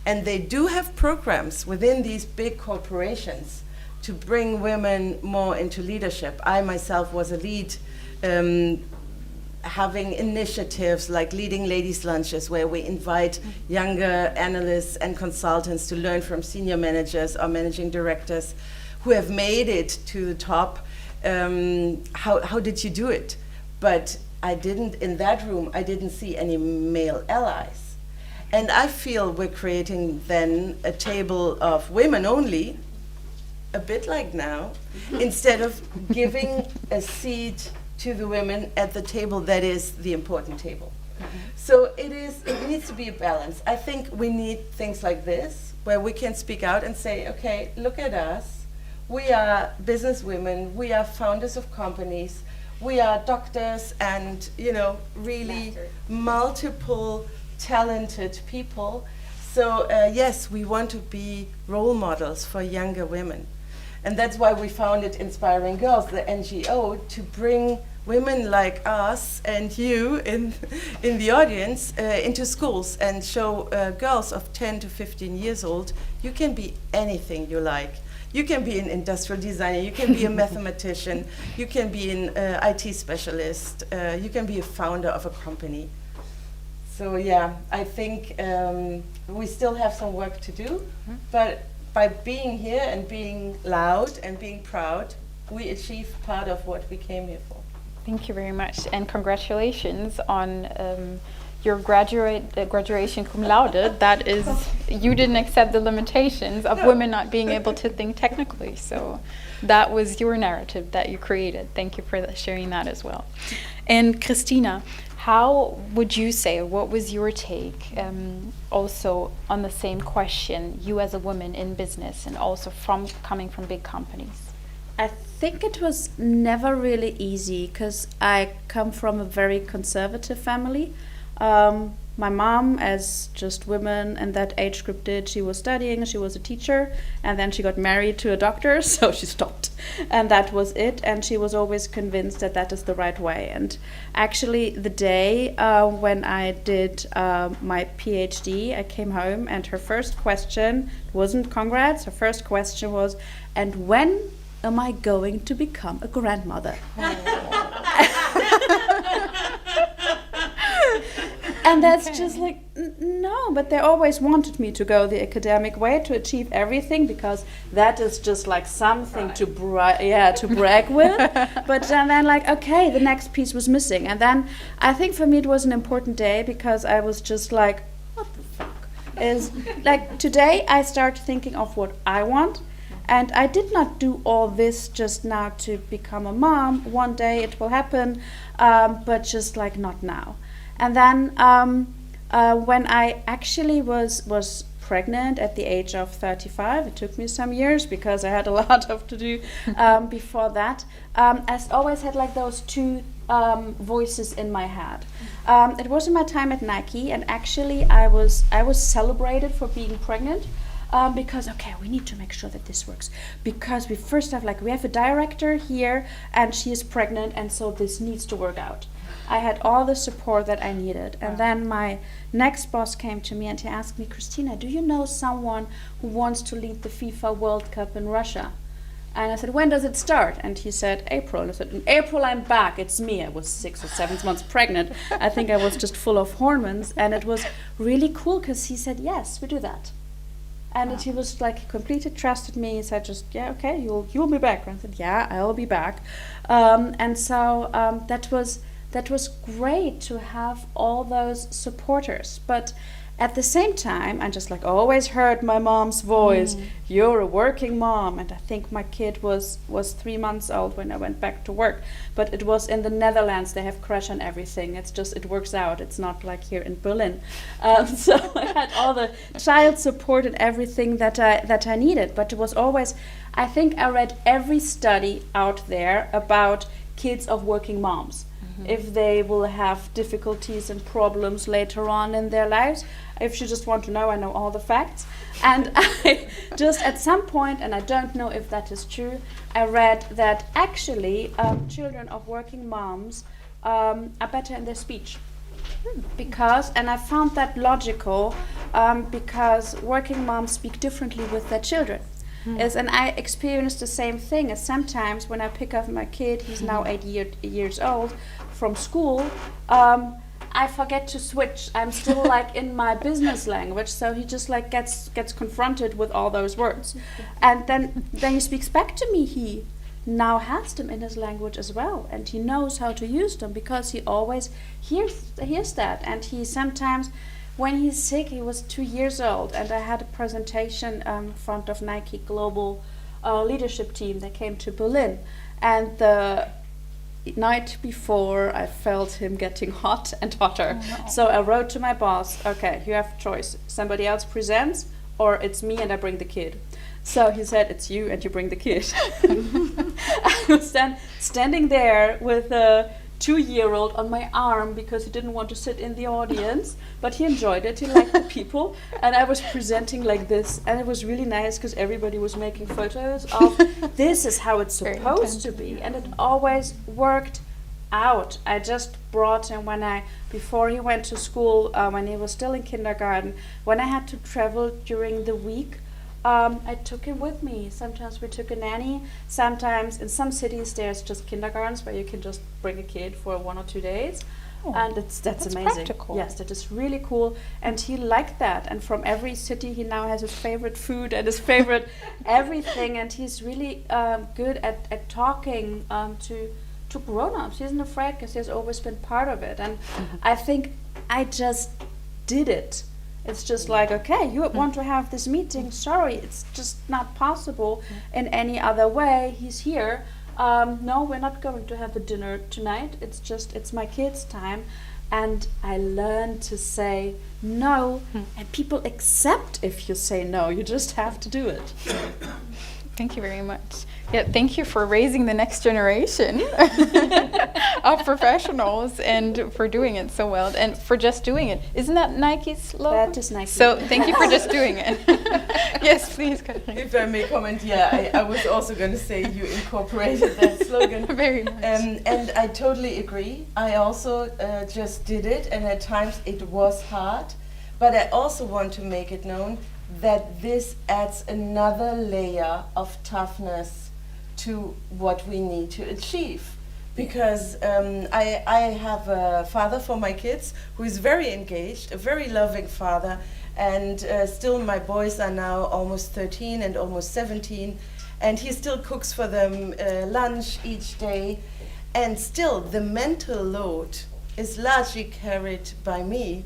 And they do have programs within these big corporations to bring women more into leadership. I myself was a lead, having initiatives like leading ladies' lunches, where we invite younger analysts and consultants to learn from senior managers or managing directors who have made it to the top. How did you do it? But I didn't, in that room, I didn't see any male allies. And I feel we're creating then a table of women only, a bit like now, instead of giving a seat to the women at the table that is the important table. So it needs to be a balance. I think we need things like this, where we can speak out and say, okay, look at us. We are business women, we are founders of companies, we are doctors and, you know, really multiple talented people. So yes, we want to be role models for younger women. And that's why we founded Inspiring Girls, the NGO, to bring women like us and you in the audience into schools and show girls of 10 to 15 years old, you can be anything you like. You can be an industrial designer, you can be a mathematician, you can be an IT specialist, you can be a founder of a company. So yeah, I think we still have some work to do, but by being here and being loud and being proud, we achieve part of what we came here for. Thank you very much, and congratulations on your graduation cum laude. That is, you didn't accept the limitations of women not being able to think technically. So that was your narrative that you created. Thank you for sharing that as well. And Kristina, how would you say, what was your take also on the same question, you as a woman in business and also coming from big companies? I think it was never really easy because I come from a very conservative family. My mom, as just women in that age group did, she was studying, she was a teacher, and then she got married to a doctor, so she stopped. And that was it, and she was always convinced that that is the right way. And actually, the day when I did my PhD, I came home, and her first question wasn't congrats, her first question was, and when am I going to become a grandmother? And that's just like, no, but they always wanted me to go the academic way to achieve everything, because that is just like something to brag with. But then like, okay, the next piece was missing. And then I think for me it was an important day, because I was just like, what the fuck? Is like, today I start thinking of what I want. And I did not do all this just now to become a mom. One day it will happen, but just like not now. And then when I actually was pregnant at the age of 35, it took me some years because I had a lot of to do before that. I always had like those two voices in my head. It was in my time at Nike, and actually I was celebrated for being pregnant. Because okay, we need to make sure that this works, because we have a director here and she is pregnant, and so this needs to work out. I had all the support that I needed. And then my next boss came to me and he asked me, Kristina, do you know someone who wants to lead the FIFA World Cup in Russia? And I said, when does it start? And he said, April. And I said, in April I'm back, it's me. I was 6 or 7 months pregnant. I think I was just full of hormones, and it was really cool because he said, yes, we do that. And he was like, completely trusted me. He said, just, yeah, okay, you'll be back. And I said, yeah, I'll be back. And so that was great to have all those supporters. But at the same time, I just like always heard my mom's voice, you're a working mom. And I think my kid was 3 months old when I went back to work. But it was in the Netherlands, they have crash on everything. It's just, it works out. It's not like here in Berlin. So I had all the child support and everything that I needed. But it was always, I think I read every study out there about kids of working moms. If they will have difficulties and problems later on in their lives. If you just want to know, I know all the facts. And I just at some point, and I don't know if that is true, I read that actually children of working moms are better in their speech. Because, and I found that logical, because working moms speak differently with their children. And I experienced the same thing. As sometimes when I pick up my kid, he's now 8 years old, from school, I forget to switch. I'm still like in my business language, so he just like gets confronted with all those words. And then he speaks back to me. He now has them in his language as well, and he knows how to use them because he always hears that. And he sometimes, when he's sick, he was 2 years old, and I had a presentation in front of Nike Global Leadership Team that came to Berlin. And the night before, I felt him getting hot and hotter. Oh, no. So I wrote to my boss, okay, you have a choice. Somebody else presents, or it's me and I bring the kid. So he said, it's you and you bring the kid. I was then standing there with a 2-year-old on my arm because he didn't want to sit in the audience, but he enjoyed it. He liked the people, and I was presenting like this, and it was really nice because everybody was making photos of this is how it's supposed to be, and it always worked out. I just brought him before he went to school, when he was still in kindergarten, when I had to travel during the week. I took him with me. Sometimes we took a nanny. Sometimes in some cities there's just kindergartens where you can just bring a kid for 1 or 2 days. Oh, and that's amazing. Practical. Yes, that is really cool. And he liked that. And from every city he now has his favorite food and his favorite everything. And he's really good at talking to grown-ups. He isn't afraid because he has always been part of it. And I think I just did it. It's just like, okay, you want to have this meeting, sorry, it's just not possible in any other way. He's here. No, we're not going to have a dinner tonight. It's my kids' time. And I learned to say no, and people accept if you say no. You just have to do it. Thank you very much. Yeah, thank you for raising the next generation of professionals and for doing it so well and for just doing it. Isn't that Nike's logo? That is Nike. So thank you for just doing it. Yes, please, Katrin. If I may comment, I was also going to say you incorporated that slogan. Very much. And I totally agree. I also just did it, and at times it was hard. But I also want to make it known that this adds another layer of toughness to what we need to achieve. because I have a father for my kids who is very engaged, a very loving father, and still my boys are now almost 13 and almost 17, and he still cooks for them lunch each day, and still the mental load is largely carried by me.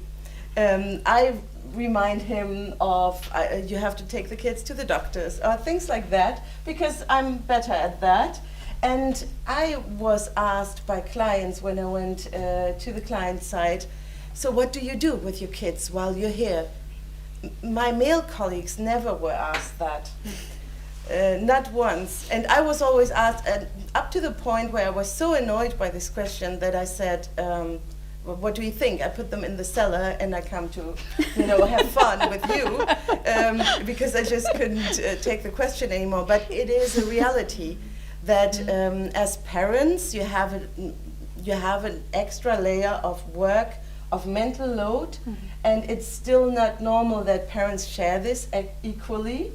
I remind him of you have to take the kids to the doctors or things like that, because I'm better at that. And I was asked by clients when I went to the client side, so what do you do with your kids while you're here? My male colleagues never were asked that, not once. And I was always asked, up to the point where I was so annoyed by this question that I said, well, what do you think? I put them in the cellar and I come to, have fun with you, because I just couldn't take the question anymore. But it is a reality that as parents, you have an extra layer of work, of mental load, and it's still not normal that parents share this equally.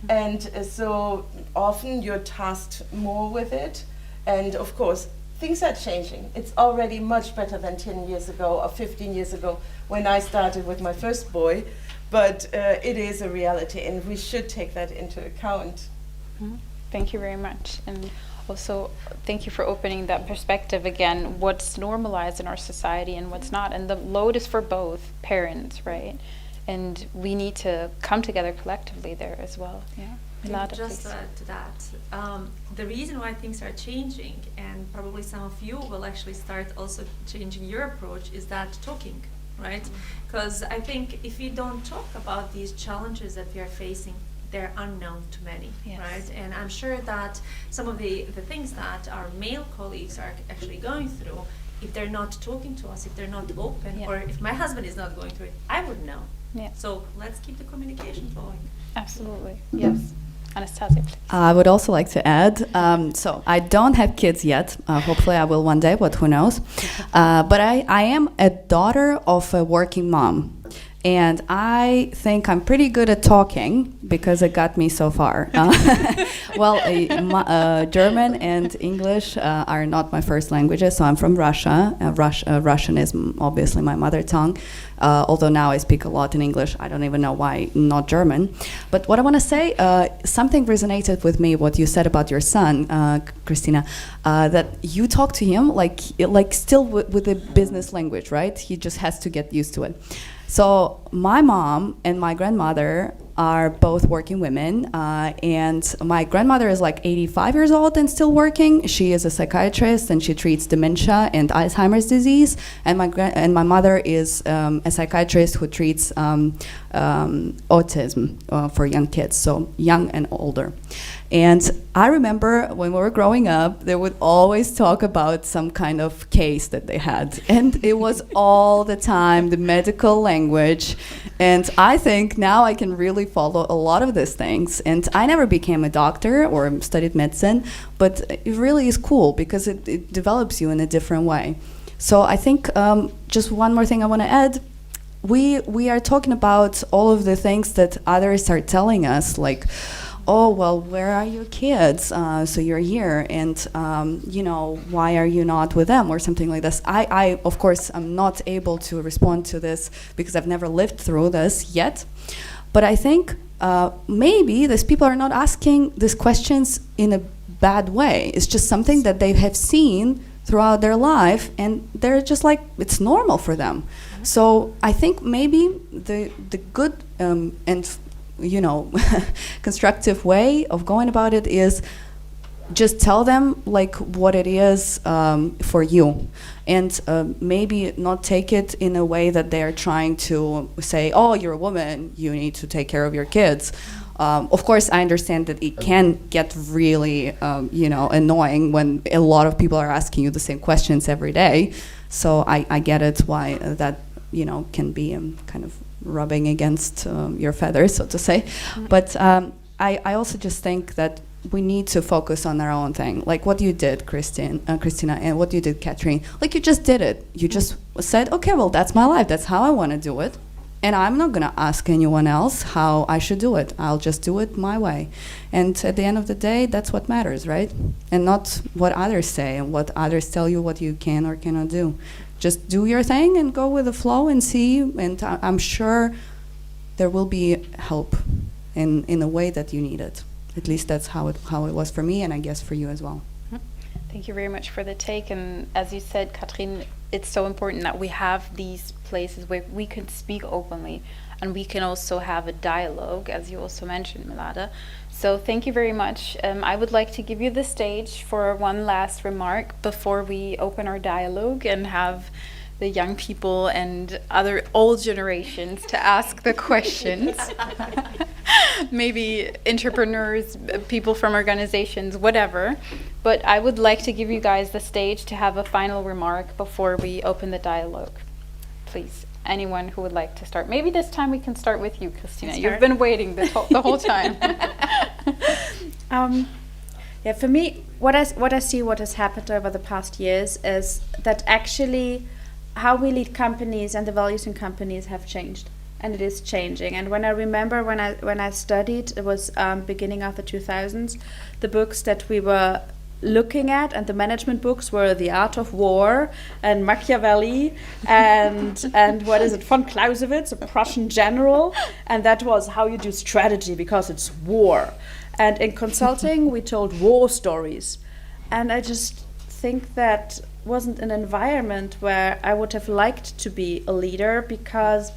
And so often you're tasked more with it. And of course, things are changing. It's already much better than 10 years ago or 15 years ago when I started with my first boy. But it is a reality, and we should take that into account. Thank you very much. And also, thank you for opening that perspective again, what's normalized in our society and what's not. And the load is for both parents, right? And we need to come together collectively there as well. Yeah. Milada, Just please. to add to that, the reason why things are changing, and probably some of you will actually start also changing your approach, is that talking, right? Because I think if we don't talk about these challenges that we are facing, they're unknown to many, Yes. right? And I'm sure that some of the things that our male colleagues are actually going through, if they're not talking to us, if they're not open, Yeah. or if my husband is not going through it, I would know. Yeah. So let's keep the communication flowing. Absolutely. Yes. Anastasia, please. I would also like to add, so I don't have kids yet. Hopefully I will one day, but who knows. But I am a daughter of a working mom. And I think I'm pretty good at talking because it got me so far. Well, German and English are not my first languages, so I'm from Russia. Russian is obviously my mother tongue, although now I speak a lot in English. I don't even know why not German. But what I want to say, something resonated with me, what you said about your son, Kristina, that you talk to him like still with the business language, right? He just has to get used to it. So my mom and my grandmother are both working women, and my grandmother is like 85 years old and still working. She is a psychiatrist and she treats dementia and Alzheimer's disease. And my mother is a psychiatrist who treats autism for young kids, so young and older. And I remember when we were growing up, they would always talk about some kind of case that they had. And it was all the time the medical language. And I think now I can really follow a lot of these things. And I never became a doctor or studied medicine, but it really is cool because it develops you in a different way. So I think just one more thing I want to add. We are talking about all of the things that others are telling us, like, oh, well, where are your kids? So you're here, and why are you not with them, or something like this. I of course, am not able to respond to this because I've never lived through this yet. But I think maybe these people are not asking these questions in a bad way. It's just something that they have seen throughout their life, and they're just like, it's normal for them. So I think maybe the good and constructive way of going about it is just tell them like what it is for you, and maybe not take it in a way that they are trying to say, oh, you're a woman, you need to take care of your kids. Of course, I understand that it can get really annoying when a lot of people are asking you the same questions every day. So I get it why that can be kind of rubbing against your feathers, so to say. But I also just think that we need to focus on our own thing. Like what you did, Kristina, and what you did, Katrin. Like you just did it. You just said, okay, well, that's my life. That's how I want to do it. And I'm not going to ask anyone else how I should do it. I'll just do it my way. And at the end of the day, that's what matters, right? And not what others say and what others tell you what you can or cannot do. Just do your thing and go with the flow and see. And I'm sure there will be help in a way that you need it. At least that's how it was for me, and I guess for you as well. Thank you very much for the take. And as you said, Katrin, it's so important that we have these places where we can speak openly and we can also have a dialogue, as you also mentioned, Milada. So thank you very much. I would like to give you the stage for one last remark before we open our dialogue and have the young people and other old generations to ask the questions. Maybe entrepreneurs, people from organizations, whatever. But I would like to give you guys the stage to have a final remark before we open the dialogue. Please, anyone who would like to start. Maybe this time we can start with you, Kristina. You've been waiting the whole time. Yeah, for me, what I see what has happened over the past years is that actually how we lead companies and the values in companies have changed, and it is changing. And when I remember when I studied, it was beginning of the 2000s, the books that we were looking at, and the management books were The Art of War and Machiavelli and what is it, von Clausewitz, a Prussian general, and that was how you do strategy because it's war. And in consulting, we told war stories, and I just think that wasn't an environment where I would have liked to be a leader, because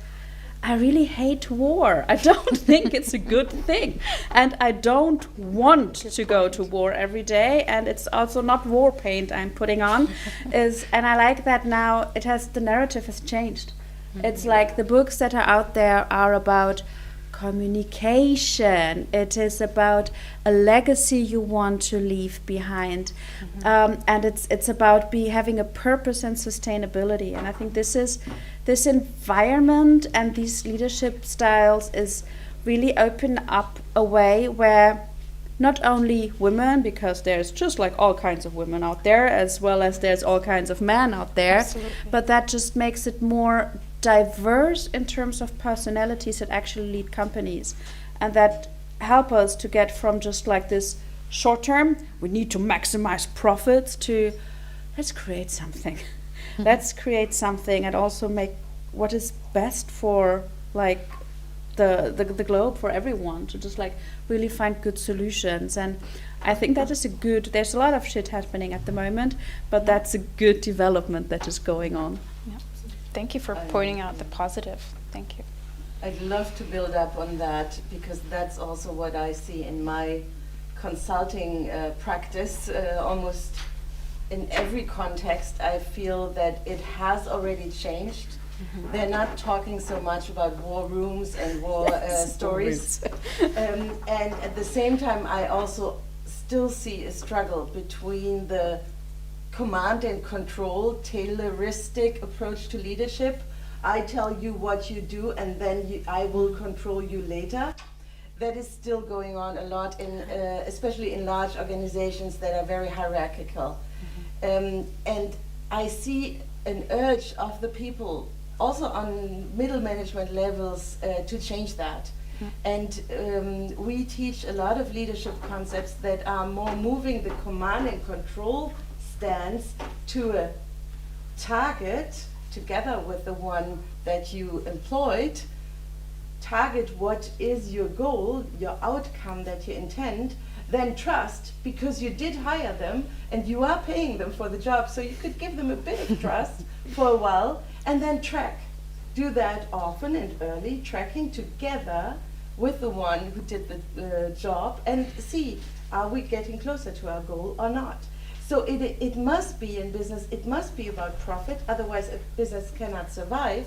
I really hate war. I don't think it's a good thing, and I don't want to go to war every day, and it's also not war paint I'm putting on. And I like that now the narrative has changed. It's like the books that are out there are about communication. It is about a legacy you want to leave behind, and it's about having a purpose and sustainability. And I think this environment and these leadership styles is really open up a way where not only women, because there's just like all kinds of women out there, as well as there's all kinds of men out there. Absolutely. But that just makes it more diverse in terms of personalities that actually lead companies, and that help us to get from just like this short term, we need to maximize profits, to let's create something. Let's create something and also make what is best for like the globe, for everyone, to just like really find good solutions. And I think that is there's a lot of shit happening at the moment, but that's a good development that is going on. Yeah. Thank you for pointing out the positive. Thank you. I'd love to build up on that, because that's also what I see in my consulting practice. Almost in every context, I feel that it has already changed. They're not talking so much about war rooms and war stories. And at the same time, I also still see a struggle between the command and control, Tayloristic approach to leadership. I tell you what you do, and then I will control you later. That is still going on a lot, especially in large organizations that are very hierarchical. And I see an urge of the people, also on middle management levels, to change that. And we teach a lot of leadership concepts that are more moving the command and control stance to a target, together with the one that you employed. Target what is your goal, your outcome that you intend, then trust, because you did hire them and you are paying them for the job, so you could give them a bit of trust for a while, and then track. Do that often and early, tracking together with the one who did the job, and see, are we getting closer to our goal or not? So it must be in business, it must be about profit, otherwise a business cannot survive.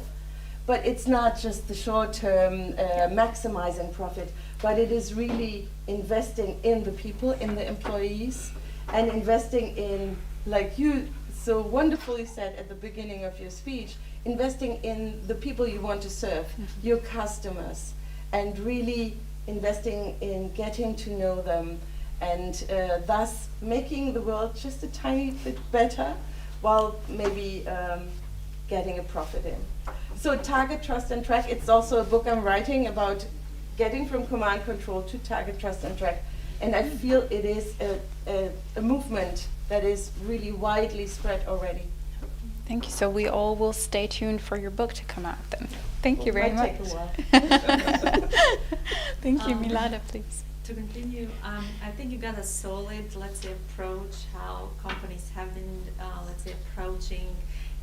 But it's not just the short-term maximizing profit, but it is really investing in the people, in the employees, and investing in, like you so wonderfully said at the beginning of your speech, investing in the people you want to serve, your customers, and really investing in getting to know them, and thus making the world just a tiny bit better, while maybe getting a profit in. So target, trust, and track. It's also a book I'm writing about getting from command control to target, trust, and track. And I feel it is a movement that is really widely spread already. Thank you. So we all will stay tuned for your book to come out then. Thank you very much. Might take a while. Thank you, Milada, please. To continue, I think you got a solid, let's say, approach how companies have been, let's say, approaching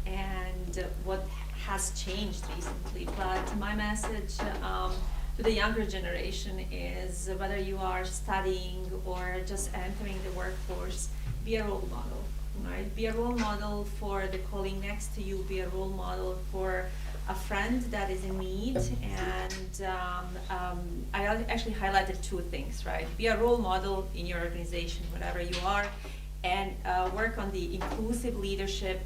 and what has changed recently. But my message to the younger generation is whether you are studying or just entering the workforce, be a role model, right? Be a role model for the colleague next to you, be a role model for a friend that is in need, and I actually highlighted two things, right? Be a role model in your organization, whatever you are, and work on the inclusive leadership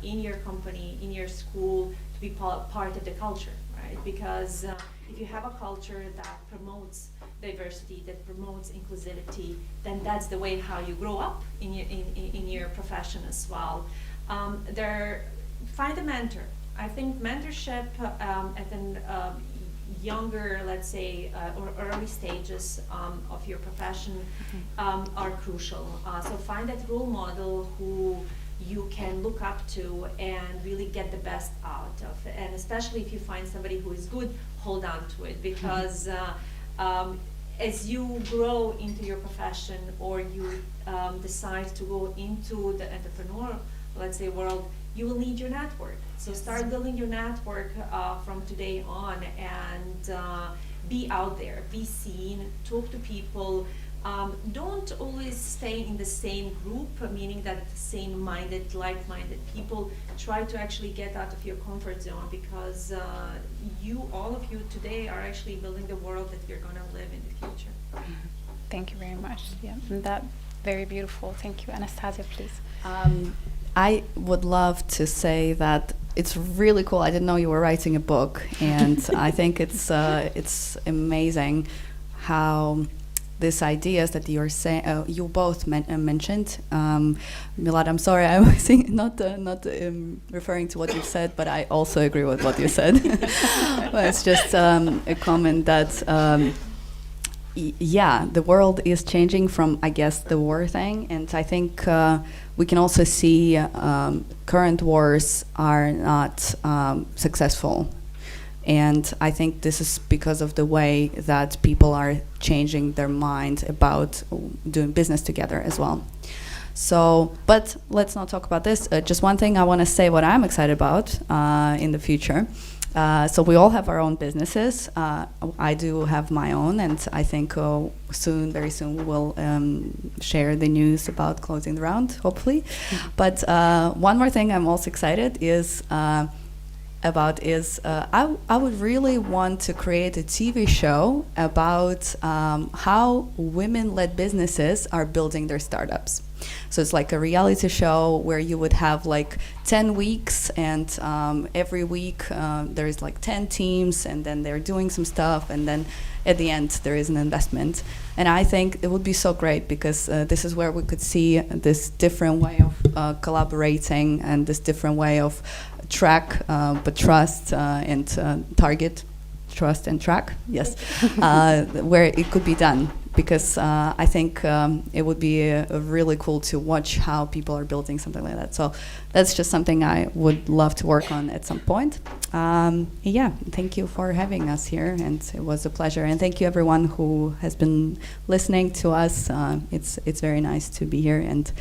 in your company, in your school, to be part of the culture, right? Because if you have a culture that promotes diversity, that promotes inclusivity, then that's the way how you grow up in your profession as well. Find a mentor. I think mentorship at an younger, let's say, or early stages of your profession are crucial. So find that role model who you can look up to and really get the best out of it. And especially if you find somebody who is good, hold on to it, because as you grow into your profession or you decide to go into the entrepreneurial, let's say, world, you will need your network. So start building your network from today on, and be out there, be seen, talk to people. Don't always stay in the same group, meaning that same-minded, like-minded people. Try to actually get out of your comfort zone, because all of you today are actually building the world that you're going to live in the future. Thank you very much. Yeah, and that very beautiful. Thank you, Anastasia, please. I would love to say that it's really cool. I didn't know you were writing a book, and I think it's amazing how these ideas that you're saying, you both mentioned. Milada, I'm sorry, I was not referring to what you said, but I also agree with what you said. But it's just a comment that. Yeah, the world is changing from, I guess, the war thing, and I think we can also see current wars are not successful, and I think this is because of the way that people are changing their mind about doing business together as well. So, but let's not talk about this. Just one thing I want to say what I'm excited about in the future. So we all have our own businesses. I do have my own, and I think very soon, we'll share the news about closing the round, hopefully. But one more thing I'm also excited about is I would really want to create a TV show about how women-led businesses are building their startups. So it's like a reality show where you would have like 10 weeks, and every week there's like 10 teams, and then they're doing some stuff, and then at the end there is an investment. And I think it would be so great, because this is where we could see this different way of collaborating, and this different way of track, but trust and target, trust and track, yes, where it could be done. Because I think it would be really cool to watch how people are building something like that. So that's just something I would love to work on at some point. Yeah, thank you for having us here, and it was a pleasure. And thank you everyone who has been listening to us. It's very nice to be here, and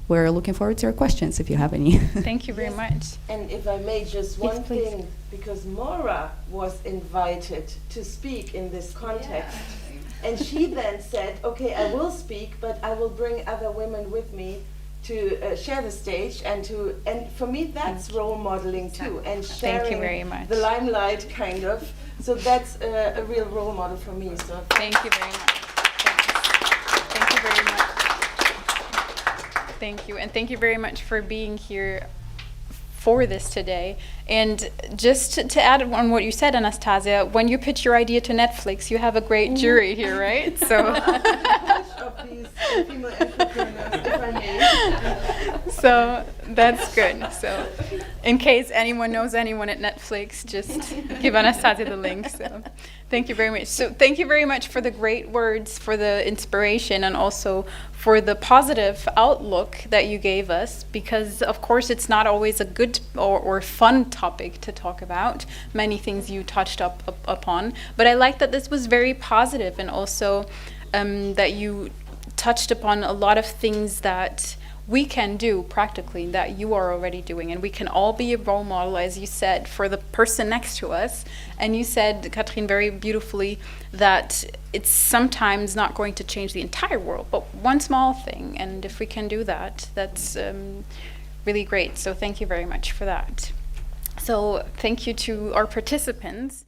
we're looking forward to your questions if you have any. Thank you very much. And if I may, just one thing, because Maura was invited to speak in this context. Yeah. And she then said, okay, I will speak, but I will bring other women with me to share the stage, and for me that's role modeling too, and sharing Thank you very much. the limelight, kind of. So that's a real role model for me. So thank you very much. Thank you very much. Thank you, and thank you very much for being here for this today. And just to add on what you said, Anastasia, when you pitch your idea to Netflix, you have a great jury here, right? So these female entrepreneurs, if I may. So that's good. So in case anyone knows anyone at Netflix, just give Anastasia the link. So thank you very much. So thank you very much for the great words, for the inspiration, and also for the positive outlook that you gave us, because of course it's not always a good or fun topic to talk about. Many things you touched upon, but I like that this was very positive, and also that you touched upon a lot of things that we can do practically, that you are already doing, and we can all be a role model, as you said, for the person next to us. And you said, Katrin, very beautifully, that it's sometimes not going to change the entire world, but one small thing, and if we can do that, that's really great. So thank you very much for that. So thank you to our participants.